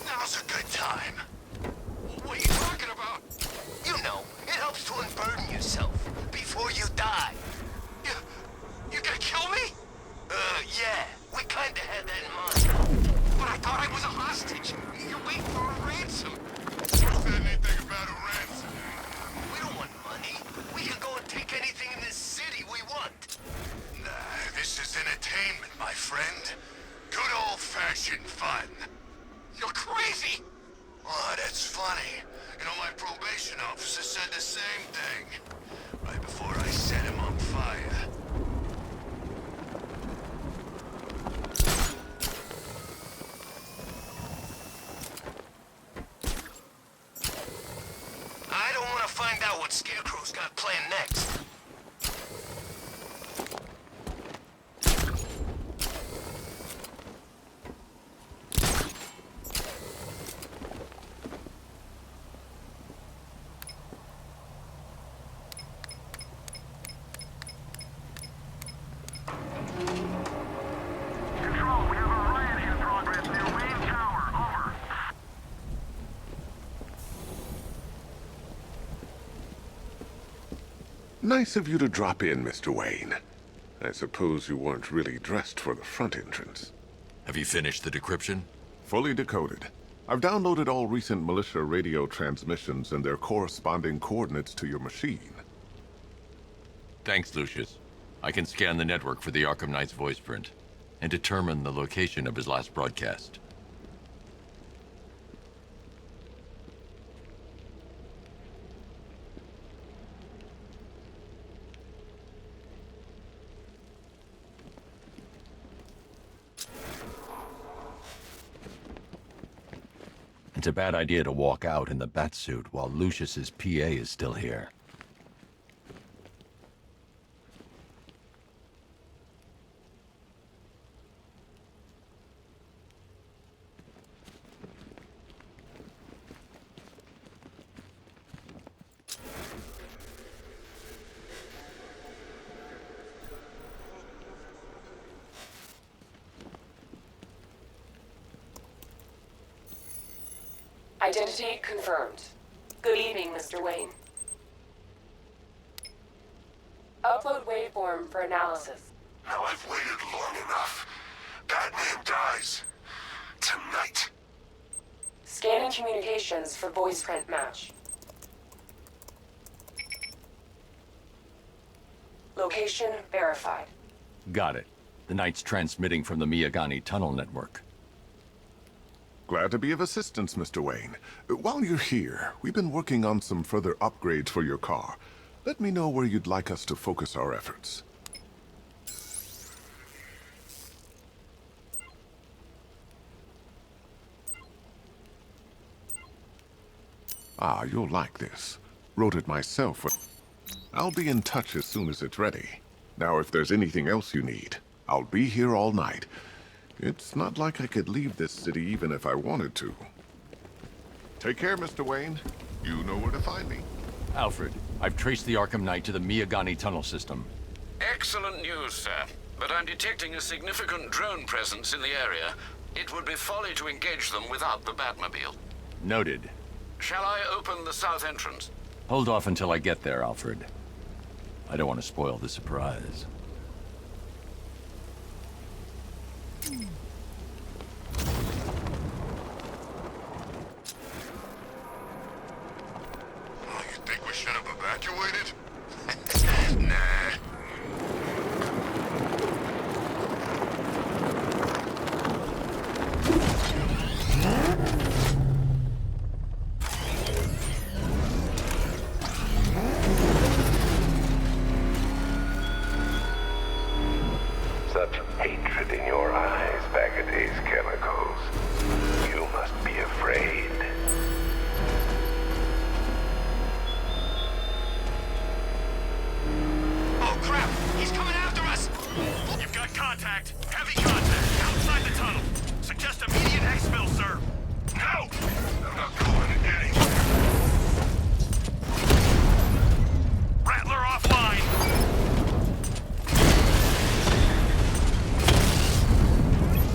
now's a good time. What are you talking about? You know, it helps to unburden yourself before you die. You get killed friend. Good old-fashioned fun. You're crazy! Oh, that's funny. You know, my probation officer said the same thing. Right before I set him on fire. I don't want to find out what Scarecrow's got planned next. Control, we have a riot in progress near Wayne Tower. Over. Nice of you to drop in, Mr. Wayne. I suppose you weren't really dressed for the front entrance. Have you finished the decryption? Fully decoded. I've downloaded all recent militia radio transmissions and their corresponding coordinates to your machine. Thanks, Lucius. I can scan the network for the Arkham Knight's voice print and determine the location of his last broadcast. It's a bad idea to walk out in the Batsuit while Lucius's PA is still here. Identity confirmed. Good evening, Mr. Wayne. Upload waveform for analysis. Now I've waited long enough. Batman dies. Tonight. Scanning communications for voice print match. Location verified. Got it. The Knight's transmitting from the Miyagani tunnel network. Glad to be of assistance, Mr. Wayne. While you're here, we've been working on some further upgrades for your car. Let me know where you'd like us to focus our efforts. Ah, you'll like this. Wrote it myself. I'll be in touch as soon as it's ready. Now, if there's anything else you need, I'll be here all night. It's not like I could leave this city even if I wanted to. Take care, Mr. Wayne. You know where to find me. Alfred, I've traced the Arkham Knight to the Miyagani tunnel system. Excellent news, sir. But I'm detecting a significant drone presence in the area. It would be folly to engage them without the Batmobile. Noted. Shall I open the south entrance? Hold off until I get there, Alfred. I don't want to spoil the surprise. Oh, you think we should have evacuated? Nah. Such hatred in your eyes, Bagada's chemicals. You must be afraid. Oh, crap! He's coming after us! You've got contact. Heavy contact. Outside the tunnel. Suggest immediate exfil, sir. No! I'm not going anywhere. Rattler offline.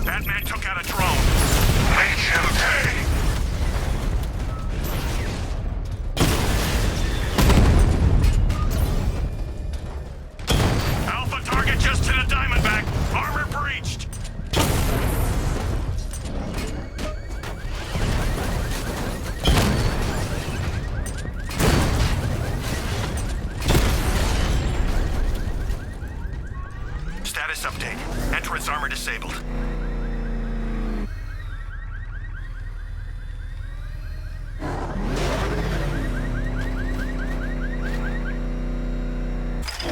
Batman took out a drone. Make him pay! Alpha target just hit a Diamondback. Armor breached. armor disabled.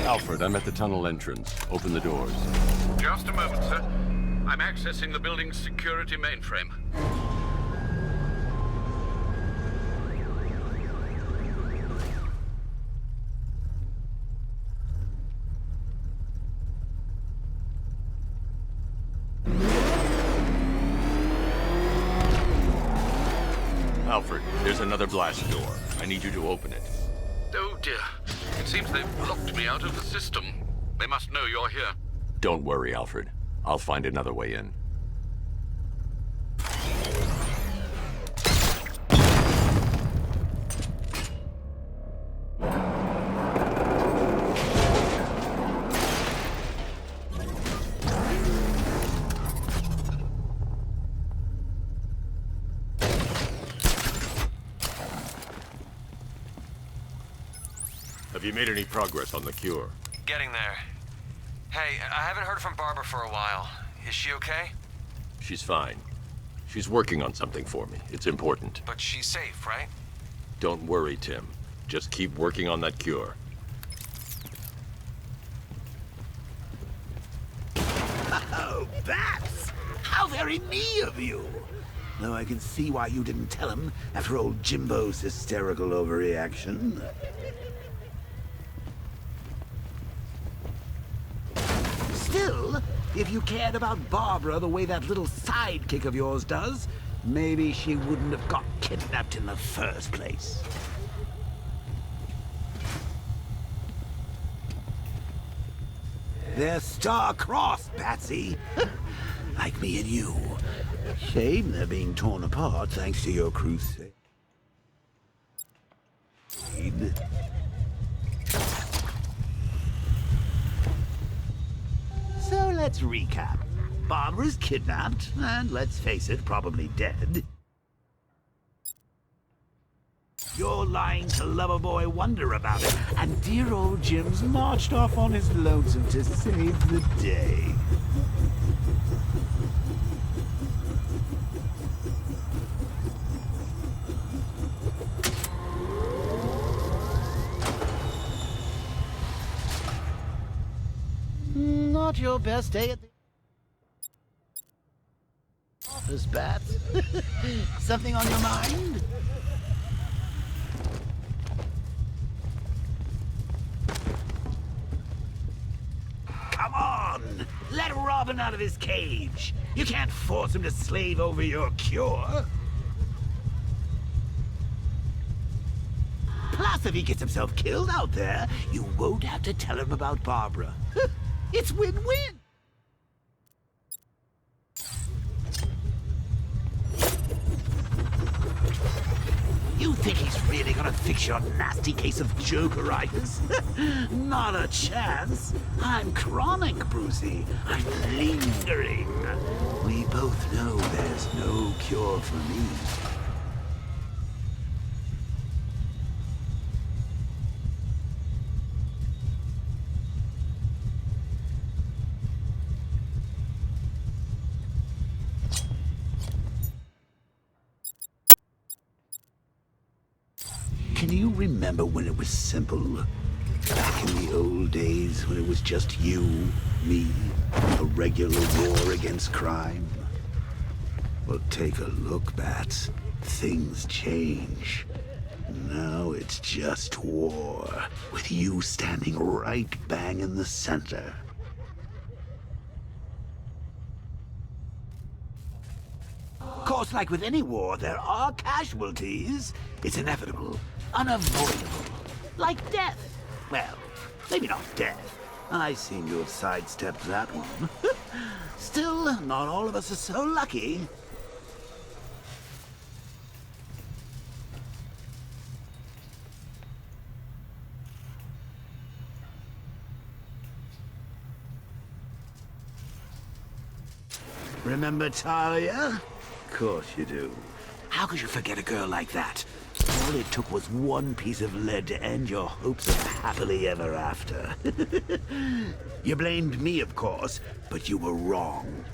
Alfred, I'm at the tunnel entrance. Open the doors. Just a moment, sir. I'm accessing the building's security mainframe. Alfred, there's another blast door. I need you to open it. Oh dear. It seems they've locked me out of the system. They must know you're here. Don't worry, Alfred. I'll find another way in. Have you made any progress on the cure? Getting there. Hey, I haven't heard from Barbara for a while. Is she okay? She's fine. She's working on something for me. It's important. But she's safe, right? Don't worry, Tim. Just keep working on that cure. Oh, Bats! How very me of you! Though I can see why you didn't tell him after old Jimbo's hysterical overreaction. Still, if you cared about Barbara the way that little sidekick of yours does, maybe she wouldn't have got kidnapped in the first place. They're star-crossed, Patsy. Like me and you. Shame they're being torn apart thanks to your crusade. So let's recap. Barbara's kidnapped, and let's face it, probably dead. You're lying to Loverboy Wonder about it, and dear old Jim's marched off on his lonesome to save the day. Not your best day at the office, Bats. Something on your mind? Come on! Let Robin out of his cage! You can't force him to slave over your cure! Plus, if he gets himself killed out there, you won't have to tell him about Barbara. It's win-win! You think he's really gonna fix your nasty case of jokeritis? Not a chance. I'm chronic, Brucey. I'm lingering. We both know there's no cure for me. Can you remember when it was simple? Back in the old days when it was just you, me, a regular war against crime? Well, take a look, Bats. Things change. Now it's just war, with you standing right bang in the center. Of course, like with any war, there are casualties. It's inevitable. Unavoidable. Like death. Well, maybe not death. I seem to have sidestepped that one. Still, not all of us are so lucky. Remember Talia? Of course you do. How could you forget a girl like that? all it took was one piece of lead to end your hopes of happily ever after. You blamed me, of course, but you were wrong.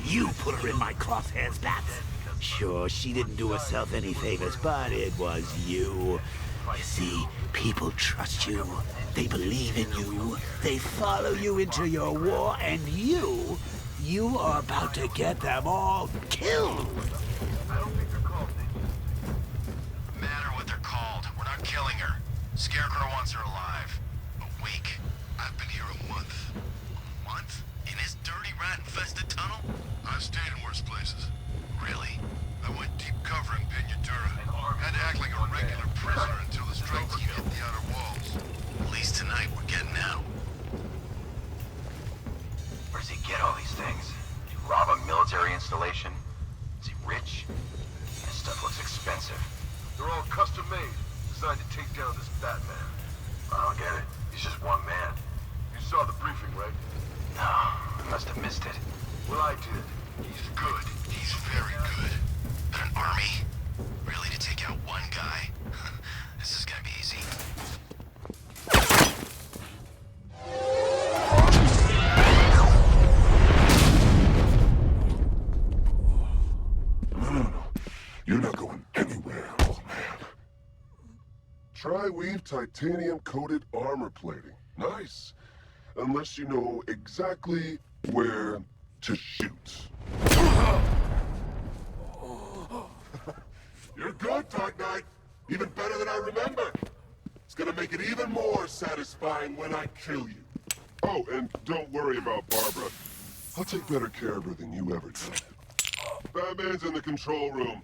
You put her in my crosshairs, Bats. Sure, she didn't do herself any favors, but it was you. You see, people trust you. They believe in you. They follow you into your war, and you are about to get them all killed. No matter what they're called, we're not killing her. Scarecrow wants her alive. A week. I've been here a month. A month? In this dirty, rat-infested tunnel? I've stayed in worse places. Really? I went deep cover in Pinyatura. Had to act like a regular prisoner until the strike team hit the outer walls. At least tonight we're getting out. Where does he get all these things? Did he rob a military installation? Is he rich? This stuff looks expensive. They're all custom made, designed to take down this Batman. I don't get it. He's just one man. You saw the briefing, right? No, I must have missed it. Well, I did. He's good. He's very good. But an army? Really, to take out one guy? This is gonna be easy. No. You're not going anywhere, old man. Tri-weave titanium-coated armor plating. Nice. Unless you know exactly where to shoot. You're good, Dark Knight. Even better than I remember. It's gonna make it even more satisfying when I kill you. Oh, and don't worry about Barbara. I'll take better care of her than you ever did. Batman's in the control room.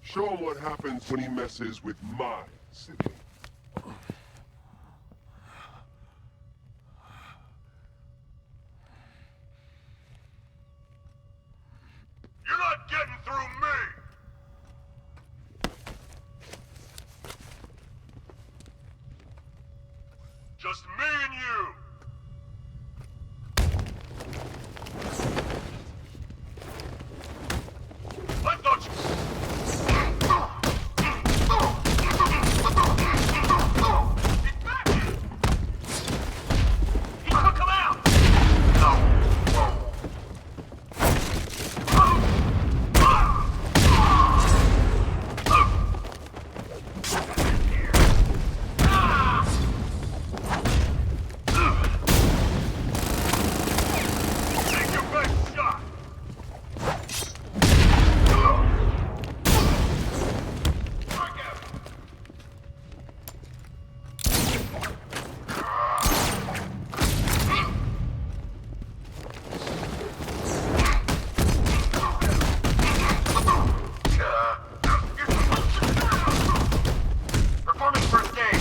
Show him what happens when he messes with my city. You're not getting through me! Just me and you! I thought you... He took him out! Take your best shot! Performance first aid!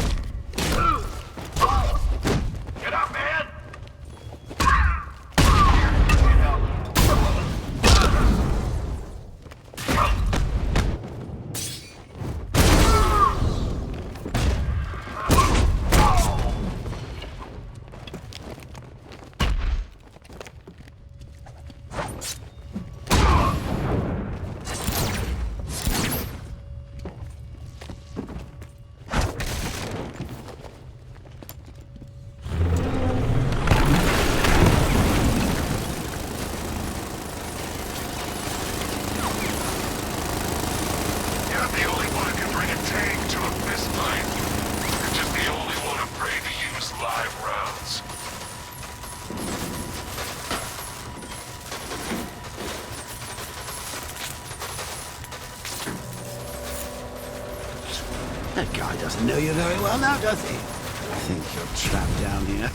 Get up, man! You're the only one who can bring a tank to a fist fight. You're just the only one afraid to use live rounds. That guy doesn't know you very well now, does he? I think you're trapped down here.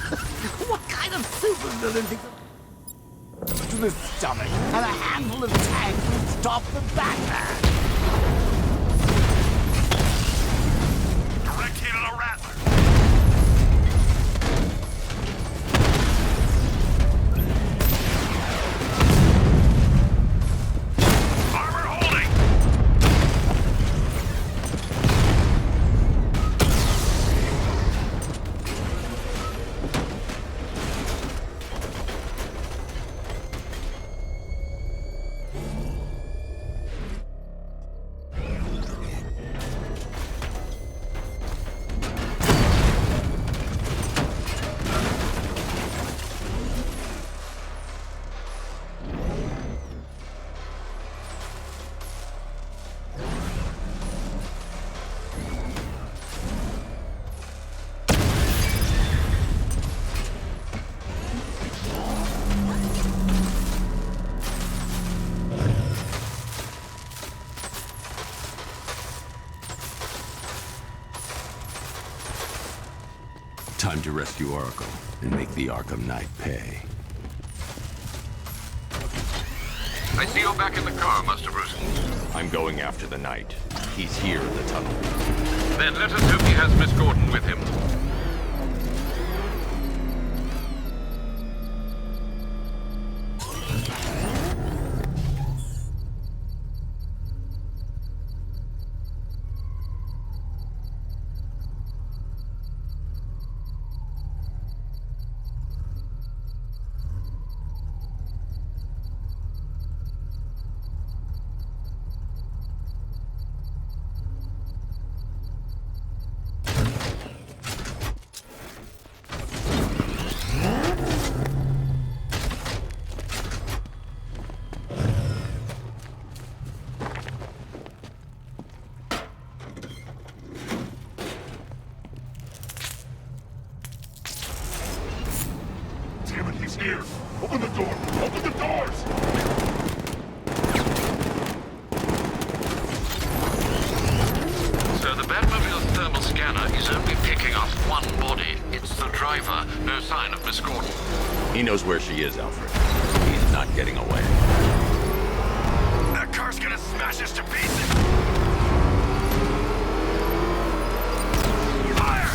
What kind of supervillain thinks to the stomach and a handful of tanks would stop the Batman? Direct hit on a rattler. Armor holding. Time to rescue Arkham and make the Arkham Knight pay. I see you're back in the car, Master Bruce. I'm going after the Knight. He's here in the tunnel. Then let us hope he has Miss Gordon with him. Damn it, he's here! Open the door! Open the doors! So the Batmobile's thermal scanner is only picking up one body. It's the driver. No sign of Miss Gordon. He knows where she is, Alfred. He's not getting away. That car's gonna smash us to pieces! Fire!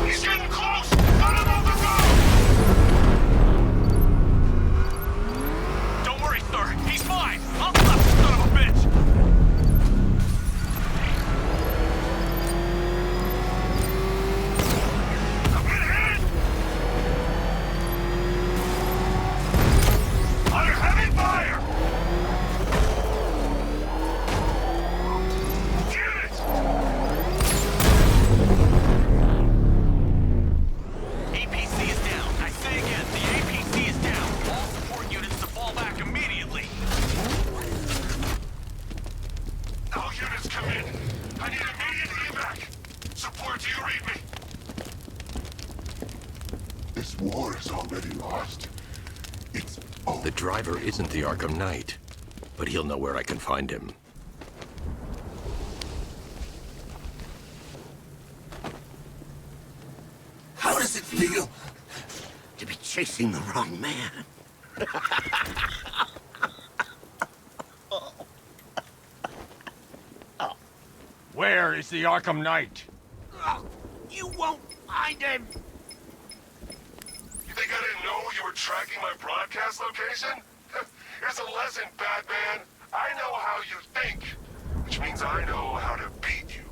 He's getting close! Cut him off the road! Don't worry, sir. He's fine. I'll stop the son of a bitch. I'm gonna hit! Under heavy fire! Get it! APC is down. I say again, the APC is down. All support units to fall back immediately. All units come in. I need immediate evac. Support, do you read me? This war is already lost. It's over. The driver isn't the Arkham Knight, but he'll know where I can find him. How does it feel to be chasing the wrong man? Where is the Arkham Knight? You won't find him! You think I didn't know you were tracking my broadcast location? Here's a lesson, Batman. I know how you think, which means I know how to beat you.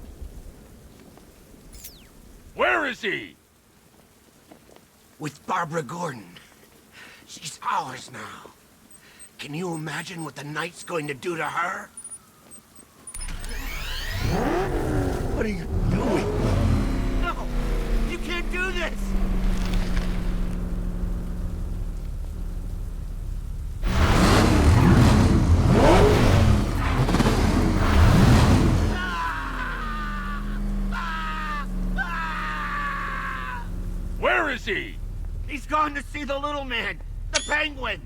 Where is he? With Barbara Gordon. She's ours now. Can you imagine what the Knight's going to do to her? What are you doing? No! You can't do this! Where is he? He's gone to see the little man, the Penguin.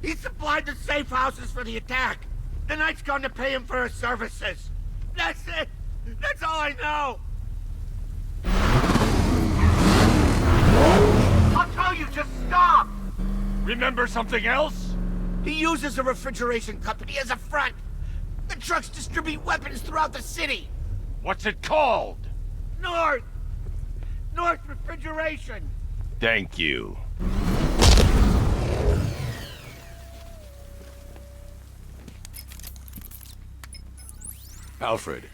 He supplied the safe houses for the attack. The Knight's gone to pay him for his services. That's it. That's all I know. I'll tell you, just stop. Remember something else? He uses a refrigeration company as a front. The trucks distribute weapons throughout the city. What's it called? North Refrigeration. Thank you. Alfred,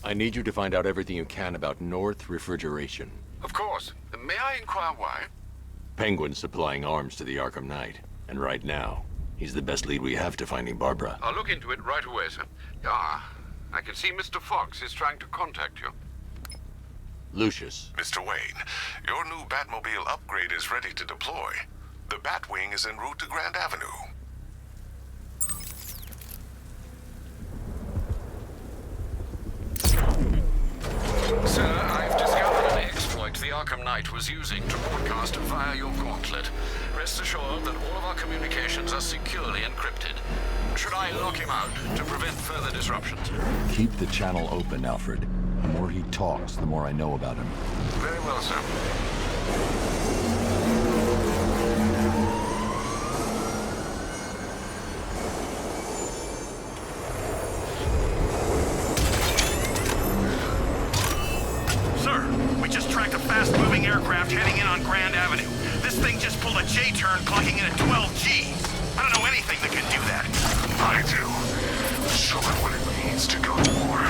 I need you to find out everything you can about North Refrigeration. Of course. May I inquire why? Penguin's supplying arms to the Arkham Knight, and right now, he's the best lead we have to finding Barbara. I'll look into it right away, sir. Ah, I can see Mr. Fox is trying to contact you. Lucius. Mr. Wayne, your new Batmobile upgrade is ready to deploy. The Batwing is en route to Grand Avenue. Sir, I've discovered an exploit the Arkham Knight Knight was using to broadcast via your gauntlet. Rest assured that all of our communications are securely encrypted. Should I lock him out to prevent further disruptions? Keep the channel open, Alfred. The more he talks, the more I know about him. Very well, sir. Sir, we just tracked a fast-moving aircraft heading in on Grand Avenue. This thing just pulled a J-turn, clocking in at 12 Gs. I don't know anything that can do that. I do. Show it what it means to go to war.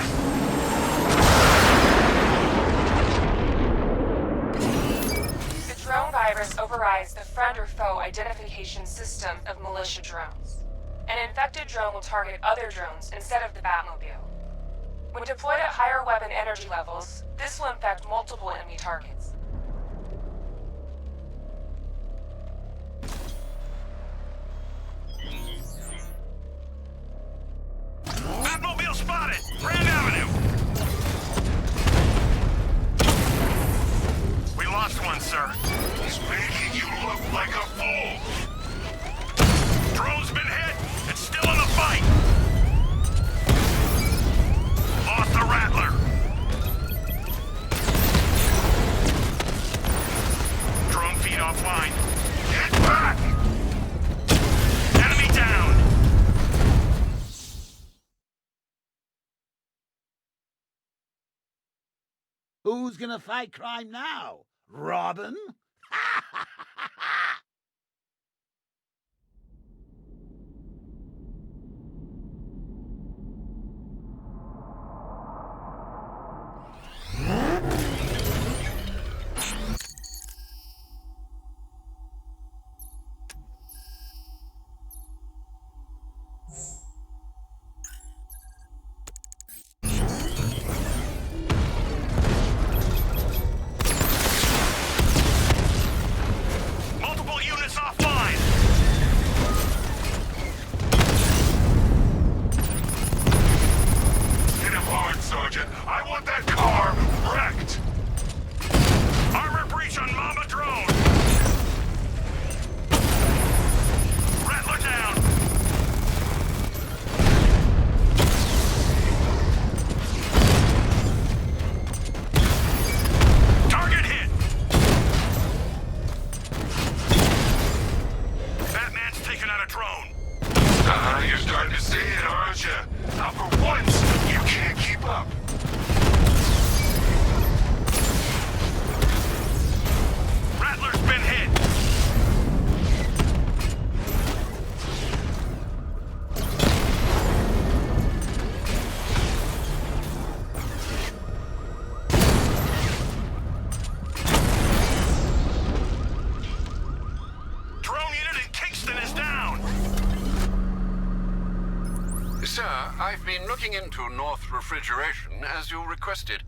The drone virus overrides the friend or foe identification system of militia drones. An infected drone will target other drones instead of the Batmobile. When deployed at higher weapon energy levels, this will infect multiple enemy targets. Batmobile spotted! Grand Avenue! We lost one, sir. He's making you look like a fool. Drone's been hit! It's still in the fight! Lost the Rattler! Drone feed offline. Get back! Enemy down! Who's gonna fight crime now? Robin? Multiple units offline! Hit him hard, Sergeant. I want that car wrecked. Armor breach on Mama drone! Rattler down! Target hit! Batman's taking out a drone. You're starting to see it, aren't you? Now for once, you can't keep up. Rattler's been hit. Drone unit in Kingston is down. Sir, I've been looking into North Refrigeration as you requested.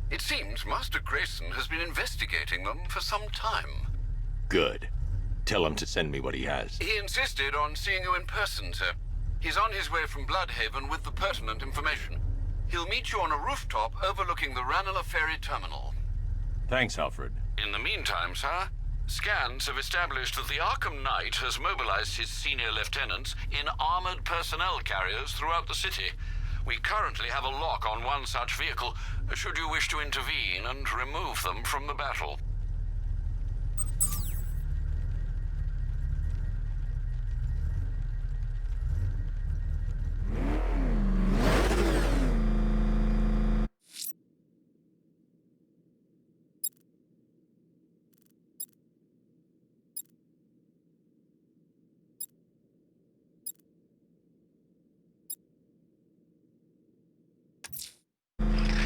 It seems Master Grayson has been investigating them for some time. Good. Tell him to send me what he has. He insisted on seeing you in person, sir. He's on his way from Bloodhaven with the pertinent information. He'll meet you on a rooftop overlooking the Ranelagh Ferry Terminal. Thanks, Alfred. In the meantime, sir, scans have established that the Arkham Knight has mobilized his senior lieutenants in armored personnel carriers throughout the city. We currently have a lock on one such vehicle, should you wish to intervene and remove them from the battle.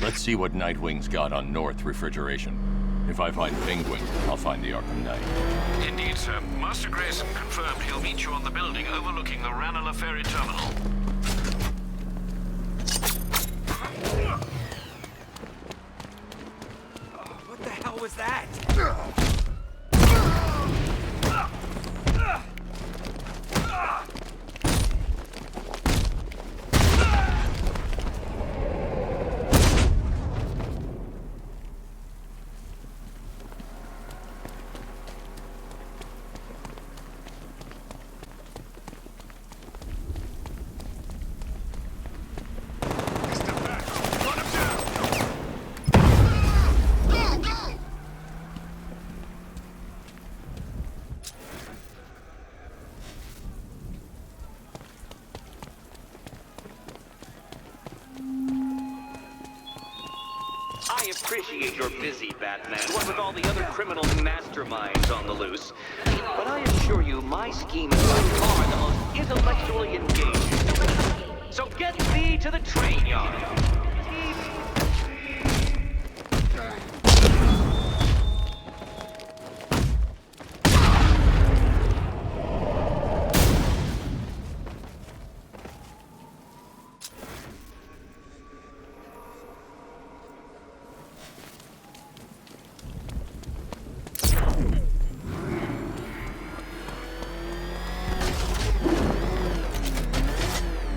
Let's see what Nightwing's got on North Refrigeration. If I find Penguin, I'll find the Arkham Knight. Indeed, sir. Master Grayson confirmed he'll meet you on the building overlooking the Ranelagh Ferry Terminal. What the hell was that? I appreciate you're busy, Batman, what with all the other criminal masterminds on the loose. But I assure you, my scheme is by far the most intellectually engaging. So get thee to the train yard.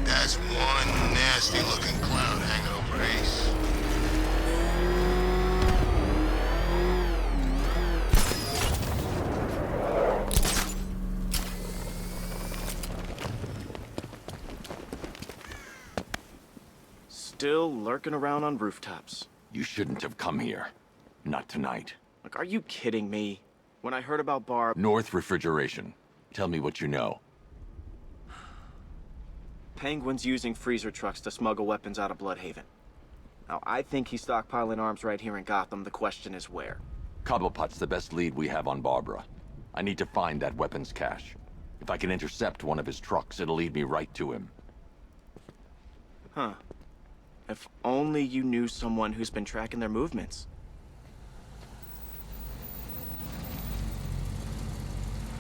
That's one nasty-looking cloud hangover, Ace. Still lurking around on rooftops. You shouldn't have come here. Not tonight. Like, are you kidding me? When I heard about Barb... North Refrigeration. Tell me what you know. Penguin's using freezer trucks to smuggle weapons out of Bloodhaven. Now, I think he's stockpiling arms right here in Gotham. The question is where. Cobblepot's the best lead we have on Barbara. I need to find that weapons cache. If I can intercept one of his trucks, it'll lead me right to him. Huh. If only you knew someone who's been tracking their movements.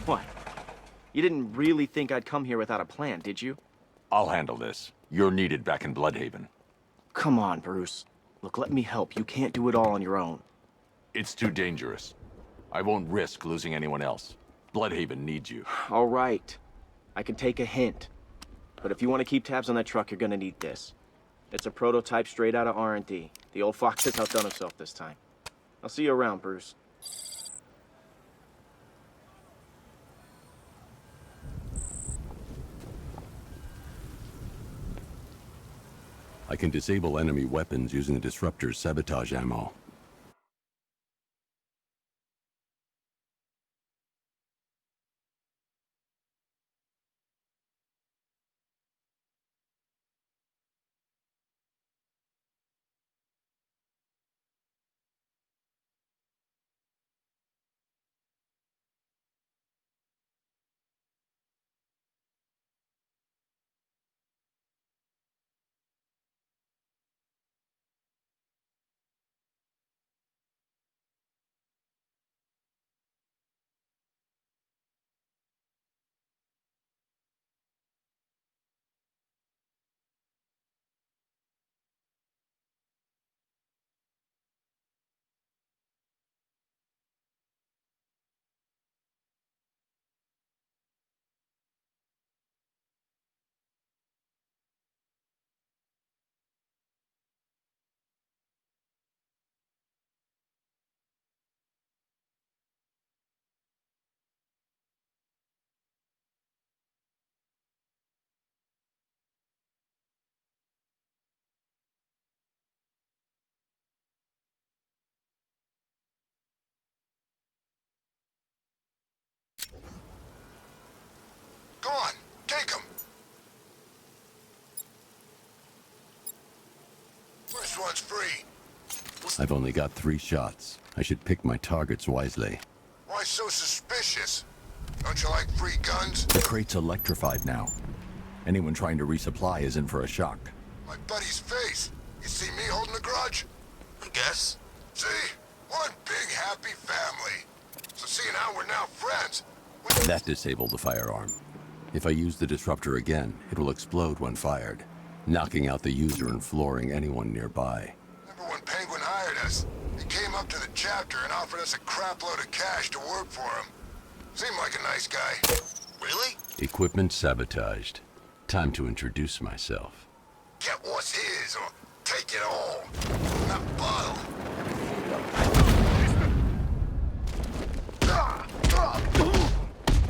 What? You didn't really think I'd come here without a plan, did you? I'll handle this. You're needed back in Bloodhaven. Come on, Bruce. Look, let me help. You can't do it all on your own. It's too dangerous. I won't risk losing anyone else. Bloodhaven needs you. All right. I can take a hint. But if you want to keep tabs on that truck, you're gonna need this. It's a prototype straight out of R&D. The old fox has outdone himself this time. I'll see you around, Bruce. I can disable enemy weapons using the Disruptor's sabotage ammo. Go on, take him. First one's free. I've only got 3 shots. I should pick my targets wisely. Why so suspicious? Don't you like free guns? The crate's electrified now. Anyone trying to resupply is in for a shock. My buddy's face. You see me holding a grudge? I guess. See? One big happy family. So seeing how we're now friends... That disabled the firearm. If I use the disruptor again, it will explode when fired, knocking out the user and flooring anyone nearby. Remember when Penguin hired us? He came up to the chapter and offered us a crap load of cash to work for him. Seemed like a nice guy. Really? Equipment sabotaged. Time to introduce myself. Get what's his, or take it all. That bottle.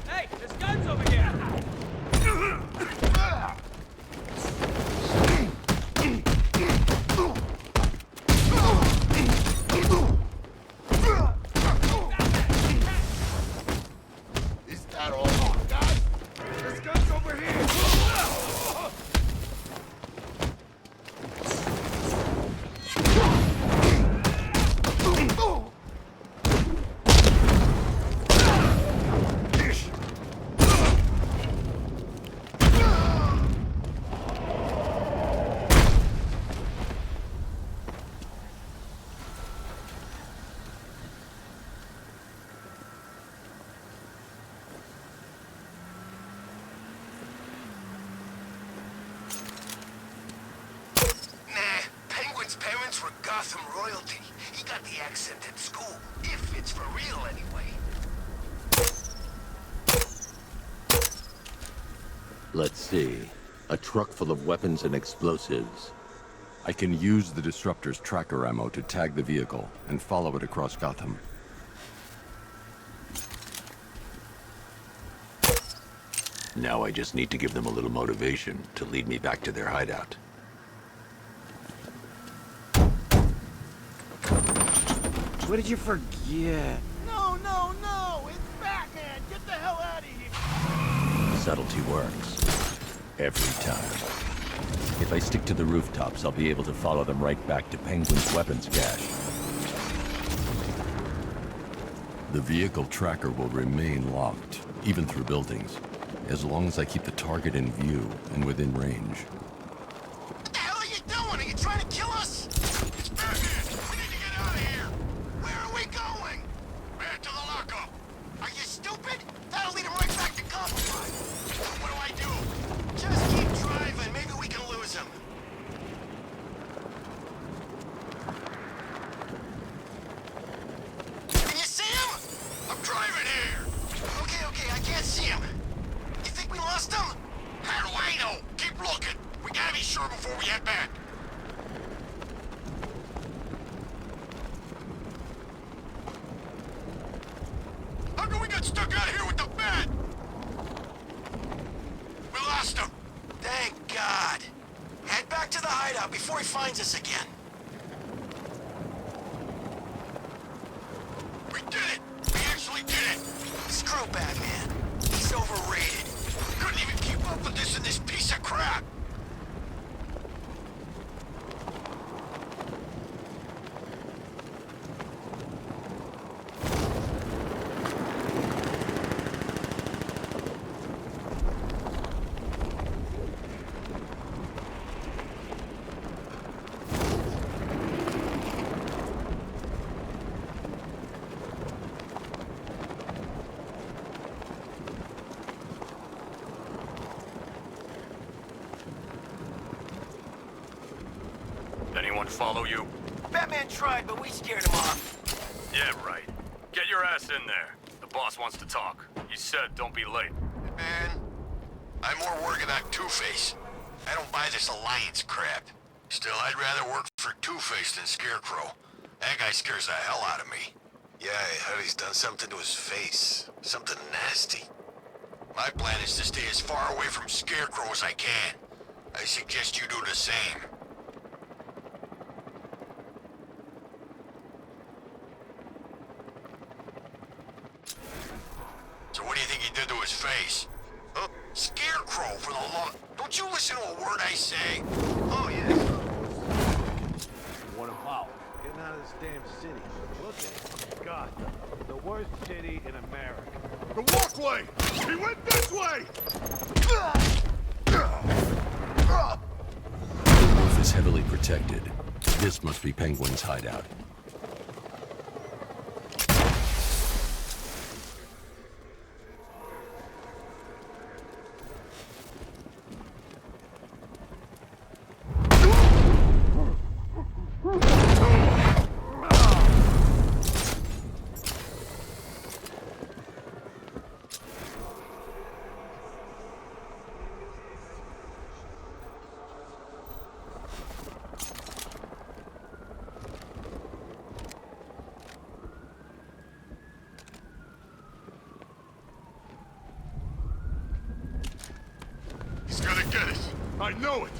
Hey, there's guns over here! Is that all? Guys, there's guns over here! for Gotham royalty. He got the accent at school. If it's for real, anyway. Let's see. A truck full of weapons and explosives. I can use the Disruptor's tracker ammo to tag the vehicle and follow it across Gotham. Now I just need to give them a little motivation to lead me back to their hideout. What did you forget? No, it's Batman! Get the hell out of here! Subtlety works. Every time. If I stick to the rooftops, I'll be able to follow them right back to Penguin's weapons cache. The vehicle tracker will remain locked, even through buildings, as long as I keep the target in view and within range. What the hell are you doing? Are you trying to kill us? It's Batman! We need to get out of here! Where are we going? Back to the lockup! Are you stupid? That'll lead him right back to Gotham. What do I do? Just keep driving. Maybe we can lose him. Can you see him? I'm driving here. Okay, I can't see him. You think we lost him? How do I know? Keep looking. We gotta be sure before we head back. How come we got stuck out here with the bat? We lost him. Thank God. Head back to the hideout before he finds us again. We did it! We actually did it! Screw Batman. He's overrated. Couldn't even keep up with this in this piece of crap. Anyone follow you? Batman tried, but we scared him off. Yeah, right. Get your ass in there. The boss wants to talk. He said don't be late. Man, I'm more worried about Two-Face. I don't buy this alliance crap. Still, I'd rather work for Two-Face than Scarecrow. That guy scares the hell out of me. Yeah, I heard he's done something to his face. Something nasty. My plan is to stay as far away from Scarecrow as I can. I suggest you do the same. So what do you think he did to his face? Scarecrow, for the love... Don't you listen to a word I say? Oh, yeah. What about getting out of this damn city? Look at it. Gotham. The worst city in America. The walkway! He went this way! The roof is heavily protected. This must be Penguin's hideout. He's gonna get it. I know it.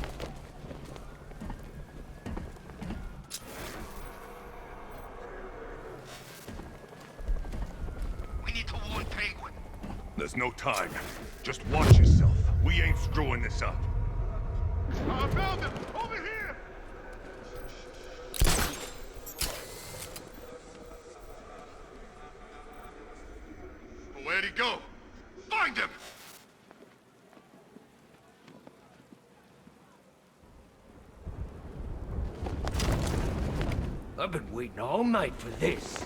We need to warn Penguin. There's no time. Just watch yourself. We ain't screwing this up. I found him! Over here! Where'd he go? Find him! I've been waiting all night for this.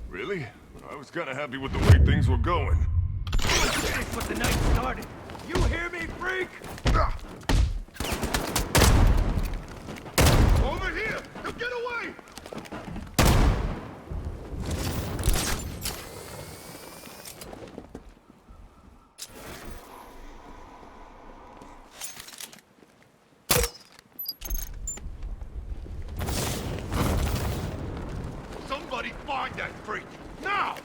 Really? I was kinda happy with the way things were going. Let's finish what the night started. You hear me, freak? Over Right here! Now get away! Somebody find that freak! Now!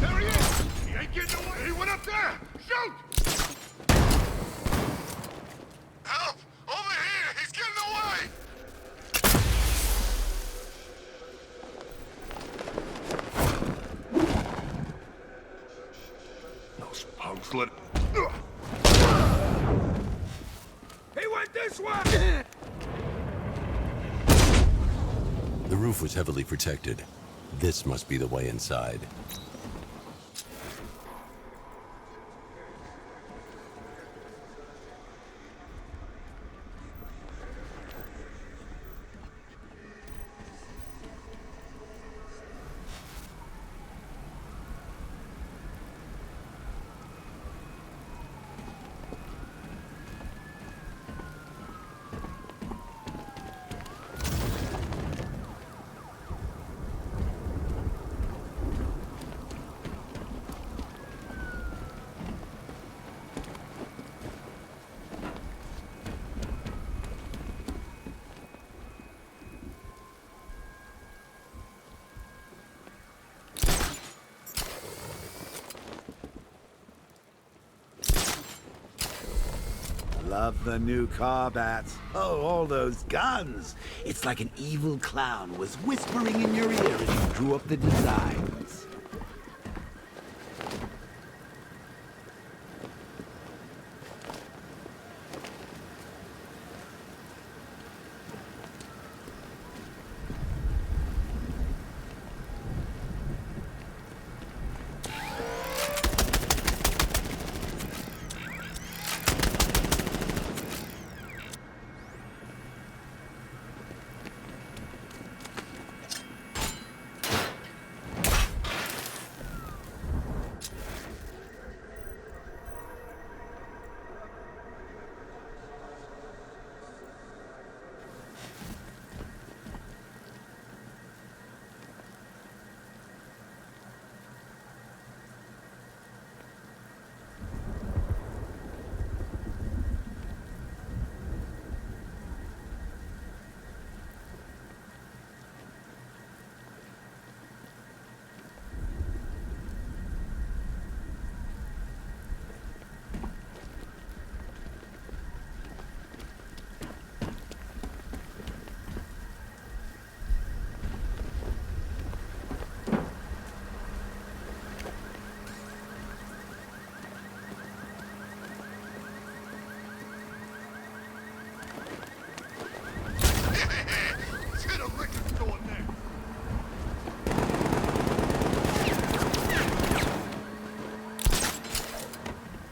There he is! He ain't getting away! Anyone up there? Shoot! Help! Over here! He's getting away! Those punks let... He went this way! The roof was heavily protected. This must be the way inside. Love the new car, Bats. Oh, all those guns. It's like an evil clown was whispering in your ear as you drew up the designs.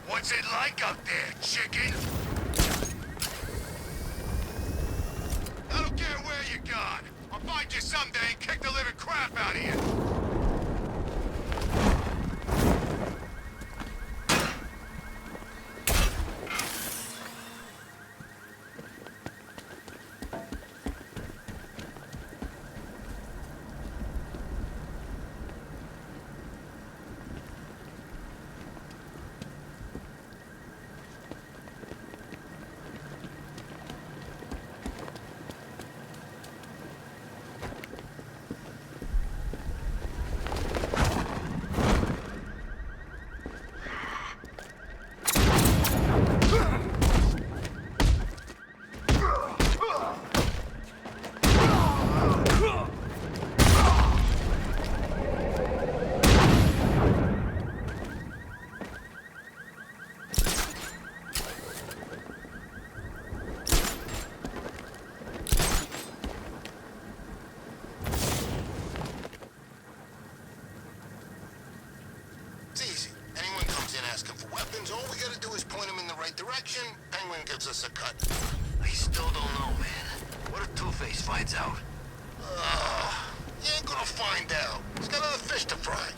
What's it like up there, chicken? I don't care where you're gone. I'll find you someday and kick the living crap out of you. All we gotta do is point him in the right direction. Penguin gives us a cut. I still don't know, man. What if Two-Face finds out? He ain't gonna find out. He's got other fish to fry.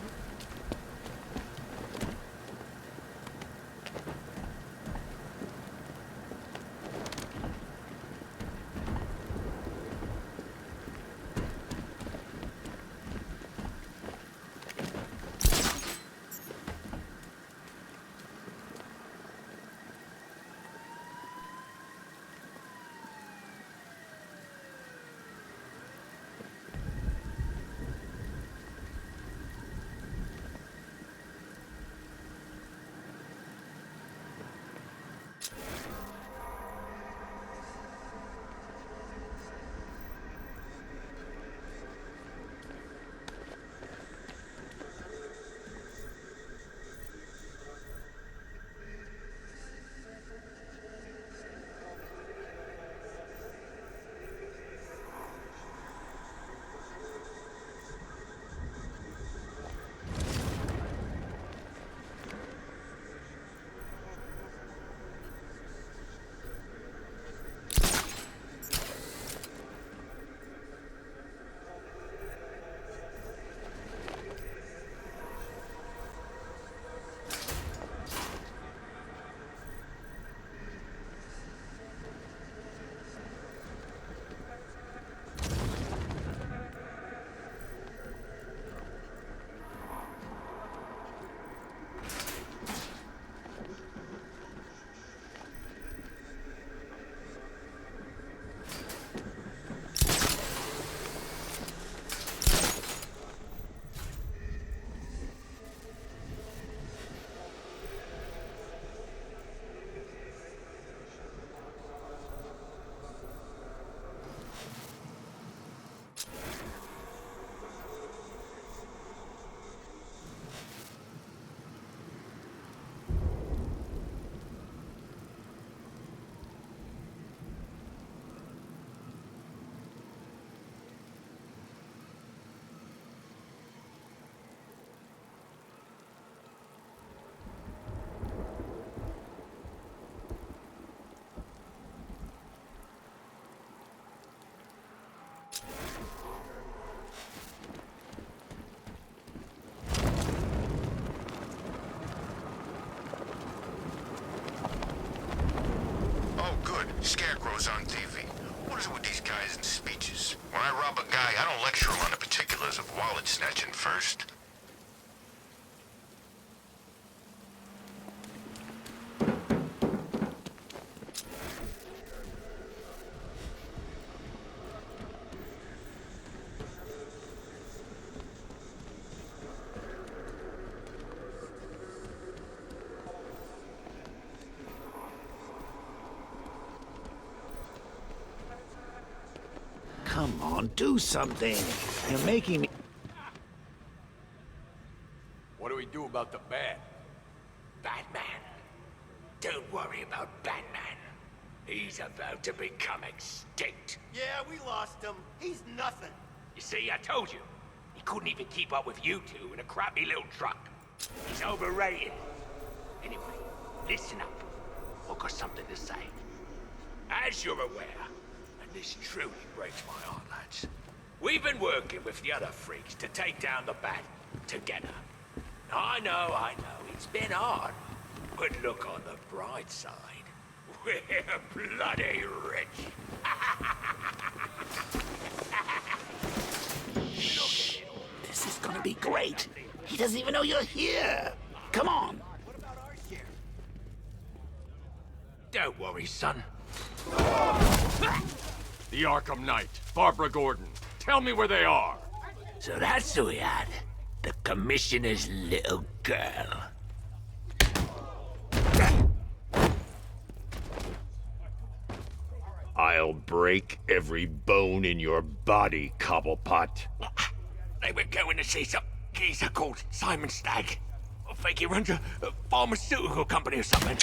Scarecrow's on TV. What is it with these guys and speeches? When I rob a guy, I don't lecture him on the particulars of wallet snatching first. Come on, do something. You're making me... What do we do about the bat? Batman. Don't worry about Batman. He's about to become extinct. Yeah, we lost him. He's nothing. You see, I told you. He couldn't even keep up with you two in a crappy little truck. He's overrated. Anyway, listen up. I've got something to say. As you're aware, and this truly breaks my heart, lads, we've been working with the other freaks to take down the Bat together. I know, it's been hard. But look on the bright side. We're bloody rich. This is gonna be great. He doesn't even know you're here. Come on. Don't worry, son. The Arkham Knight, Barbara Gordon. Tell me where they are. So that's who we had. The Commissioner's little girl. I'll break every bone in your body, Cobblepot. They were going to see some geezer called Simon Stagg. I think he runs a pharmaceutical company or something.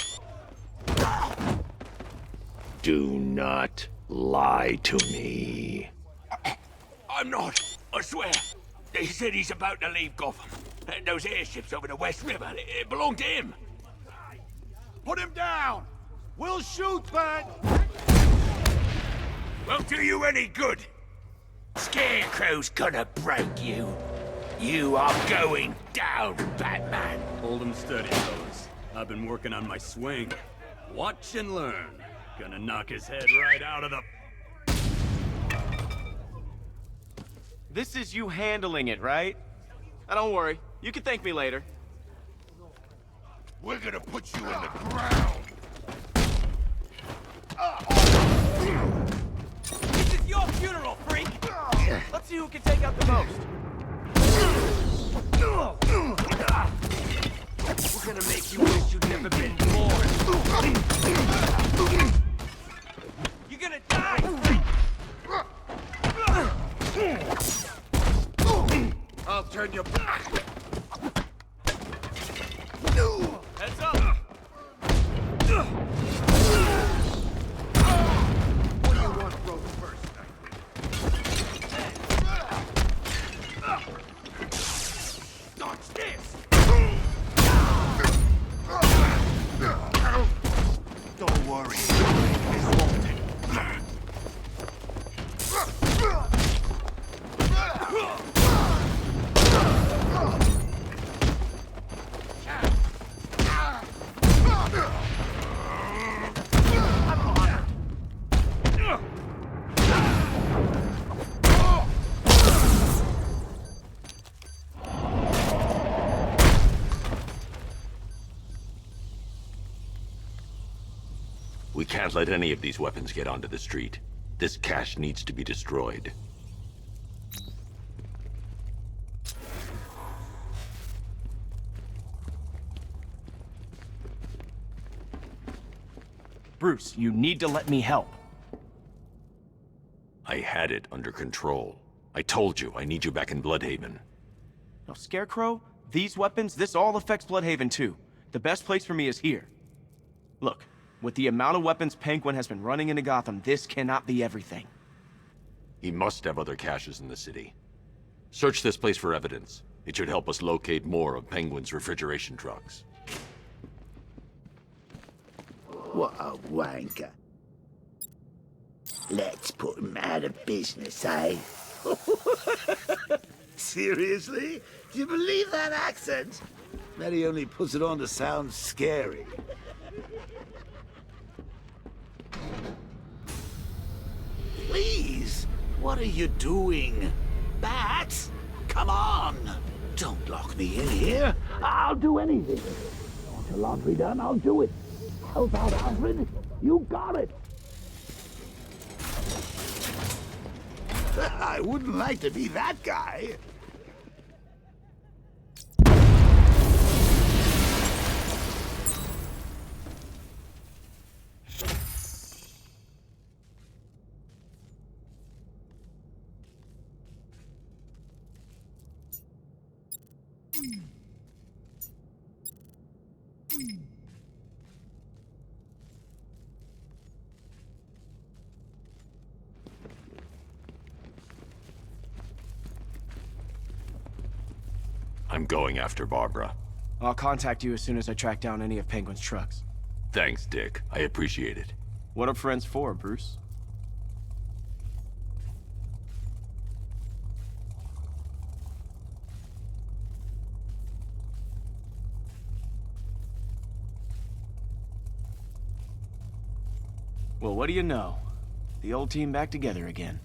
Do not lie to me. I'm not, I swear. They said he's about to leave Gotham. And those airships over the West River, it belonged to him. Put him down! We'll shoot, but... Won't do you any good. Scarecrow's gonna break you. You are going down, Batman. Hold him steady, fellas. I've been working on my swing. Watch and learn. Gonna knock his head right out of the... This is you handling it, right? Don't worry. You can thank me later. We're gonna put you in the ground. This is your funeral, freak! Let's see who can take out the most. We're gonna make you wish you'd never been born. You're gonna die, freak! I'll turn your back. Heads up! What do you want broke first? Dodge this! Don't worry. This won't take long. We can't let any of these weapons get onto the street. This cache needs to be destroyed. Bruce, you need to let me help. I had it under control. I told you, I need you back in Bloodhaven. Now, Scarecrow, these weapons, this all affects Bloodhaven too. The best place for me is here. Look, with the amount of weapons Penguin has been running into Gotham, this cannot be everything. He must have other caches in the city. Search this place for evidence. It should help us locate more of Penguin's refrigeration trucks. What a wanker. Let's put him out of business, eh? Seriously? Do you believe that accent? Bet he only puts it on to sound scary. Please, what are you doing? Bats, come on! Don't lock me in here. I'll do anything. Want your laundry done? I'll do it. Help out, Alfred. You got it. I wouldn't like to be that guy. I'm going after Barbara. I'll contact you as soon as I track down any of Penguin's trucks. Thanks, Dick. I appreciate it. What are friends for, Bruce? Well, what do you know? The old team back together again.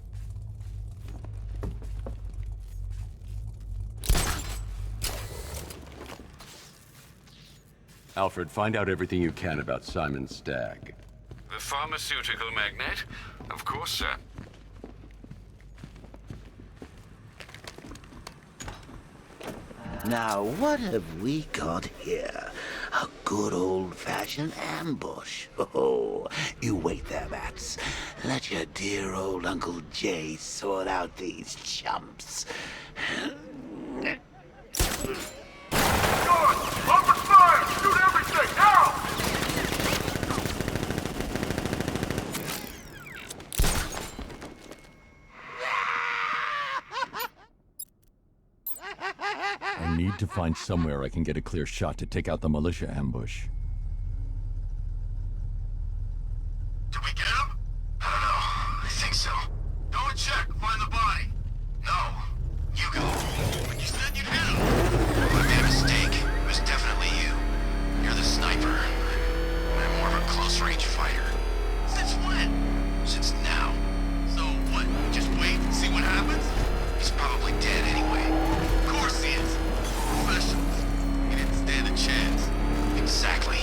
Alfred, find out everything you can about Simon Stagg. The pharmaceutical magnate? Of course, sir. Now, what have we got here? A good old-fashioned ambush. Oh, you wait there, Bats. Let your dear old Uncle Jay sort out these chumps. Open fire! Shoot everything, now! I need to find somewhere I can get a clear shot to take out the militia ambush. Did we get him? I don't know. I think so. Go and check. Find the body. No. You go. You said you'd hit him. I made a mistake. It was definitely you. You're the sniper. I'm more of a close-range fighter. Since when? Since now. So what? Just wait and see what happens? He's probably dead anyway. Of course he is. Professionals. He didn't stand a chance. Exactly.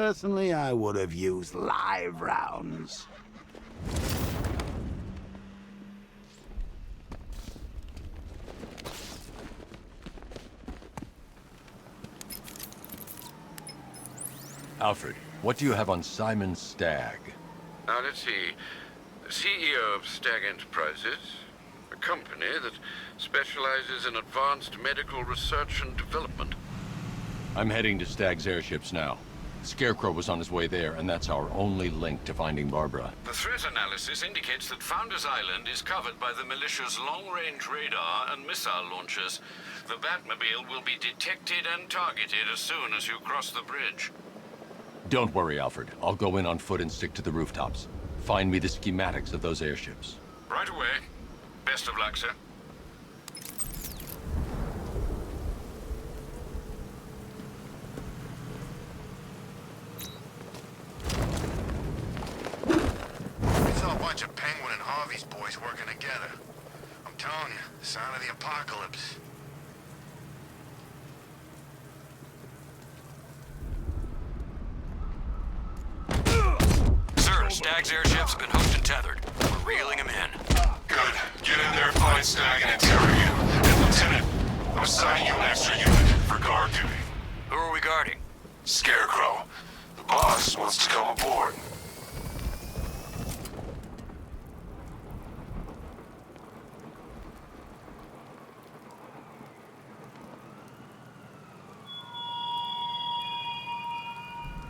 Personally, I would have used live rounds. Alfred, what do you have on Simon Stagg? Now, let's see. CEO of Stagg Enterprises, a company that specializes in advanced medical research and development. I'm heading to Stagg's airships now. Scarecrow was on his way there, and that's our only link to finding Barbara. The threat analysis indicates that Founders Island is covered by the militia's long-range radar and missile launchers. The Batmobile will be detected and targeted as soon as you cross the bridge. Don't worry, Alfred. I'll go in on foot and stick to the rooftops. Find me the schematics of those airships. Right away. Best of luck, sir. It's all a bunch of Penguin and Harvey's boys working together. I'm telling you, the sign of the apocalypse. Sir, Stagg's airships have been hooked and tethered. We're reeling him in. Good. Get in there, find Stagg, and interrogate him. And Lieutenant, I'm assigning you an extra unit for guard duty. Who are we guarding? Scarecrow. The boss wants to come aboard.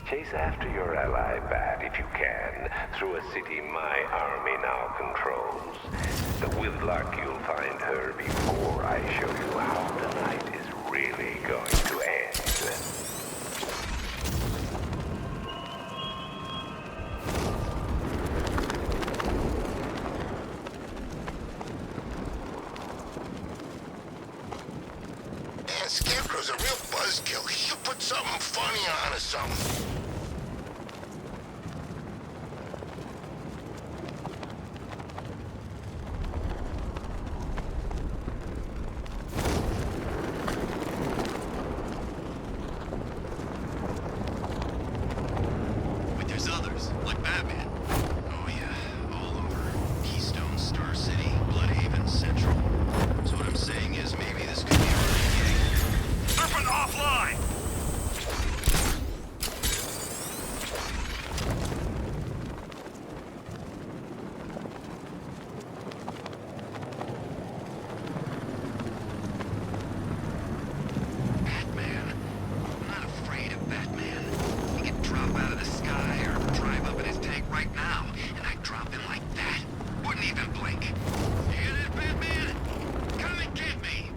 Chase after your ally, Bat, if you can, through a city my army now controls. With luck, you'll find her before I show you how tonight is really going to end. Man, Scarecrow's a real buzzkill. He should put something funny on or something. But there's others, like Batman. Oh yeah, all over. Keystone, Star City, Bloodhaven, Central. So what I'm saying is maybe this could be a running gig. Serpent offline! Batman? I'm not afraid of Batman. He could drop out of the sky or drive up in his tank right now, and I'd drop in like that. Wouldn't even blink. You hear that, Batman? Come and get me!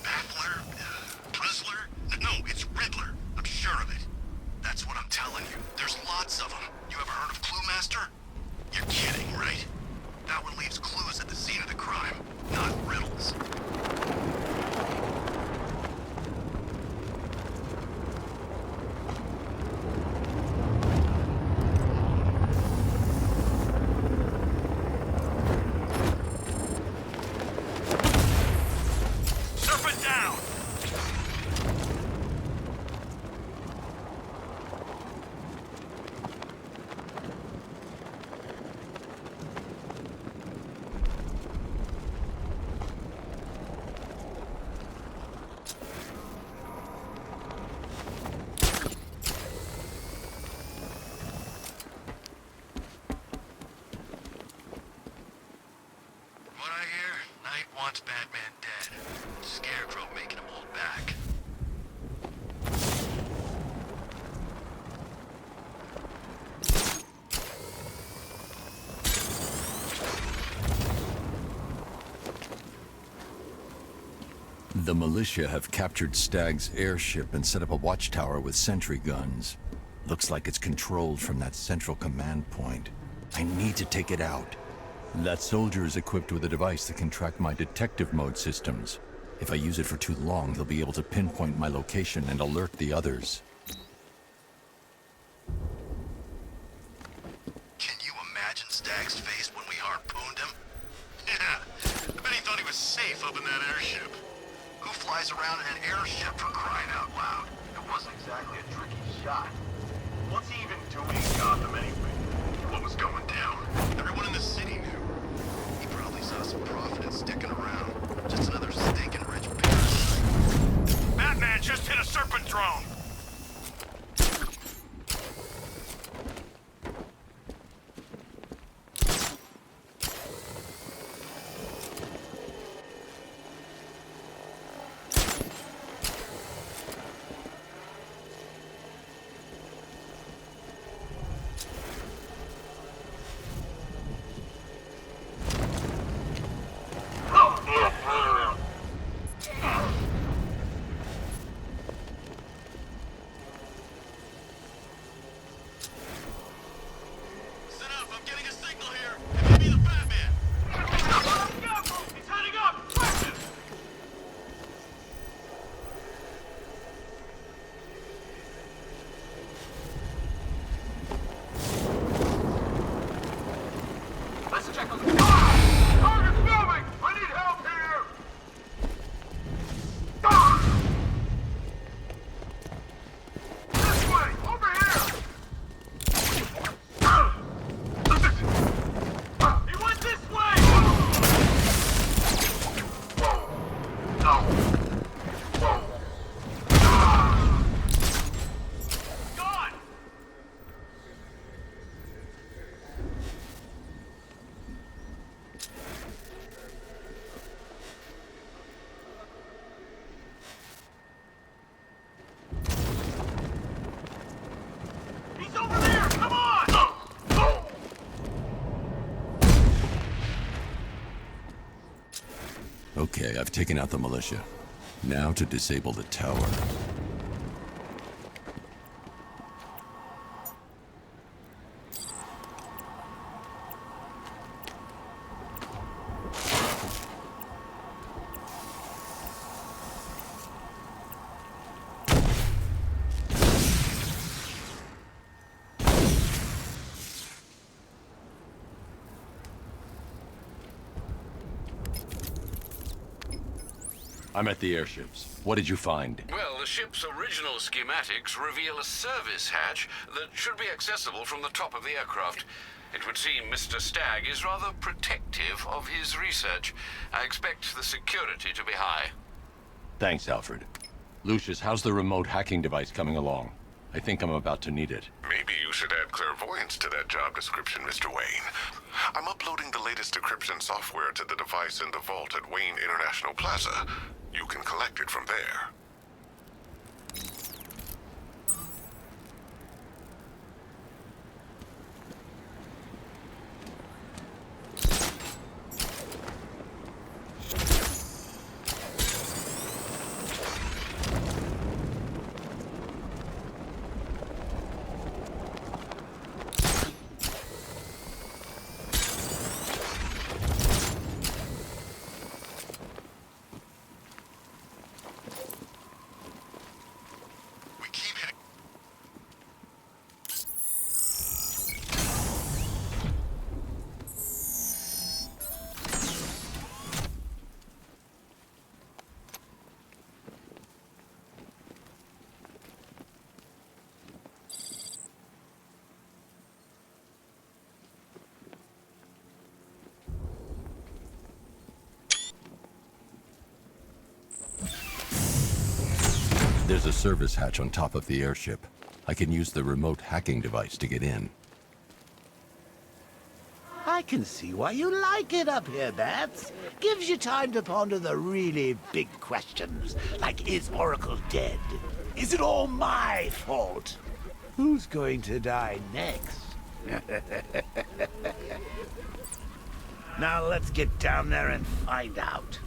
Baffler? Twizzler? No, it's Riddler. I'm sure of it. That's what I'm telling you. There's lots of them. You ever heard of Clue Master? You're kidding, right? That one leaves clues at the scene of the crime, not riddles. Serpent down! What I hear, Knight wants Batman dead. Scarecrow making him hold back. The militia have captured Stagg's airship and set up a watchtower with sentry guns. Looks like it's controlled from that central command point. I need to take it out. That soldier is equipped with a device that can track my detective mode systems. If I use it for too long, they'll be able to pinpoint my location and alert the others. Can you imagine Stagg's face when we harpooned him? Yeah, I bet he thought he was safe up in that airship. Who flies around in an airship for crying out loud? It wasn't exactly a tricky shot. What's he even doing in Gotham anyway? What was going down? Everyone in the city knew. He probably saw some profit in sticking around. Just another stinking rich parasite. Batman just hit a serpent drone! Okay, I've taken out the militia. Now to disable the tower. I'm at the airships. What did you find? Well, the ship's original schematics reveal a service hatch that should be accessible from the top of the aircraft. It would seem Mr. Stagg is rather protective of his research. I expect the security to be high. Thanks, Alfred. Lucius, how's the remote hacking device coming along? I think I'm about to need it. Maybe you should add clairvoyance to that job description, Mr. Wayne. I'm uploading the latest decryption software to the device in the vault at Wayne International Plaza. You can collect it from there. There's a service hatch on top of the airship. I can use the remote hacking device to get in. I can see why you like it up here, Bats. Gives you time to ponder the really big questions, like is Oracle dead? Is it all my fault? Who's going to die next? Now let's get down there and find out.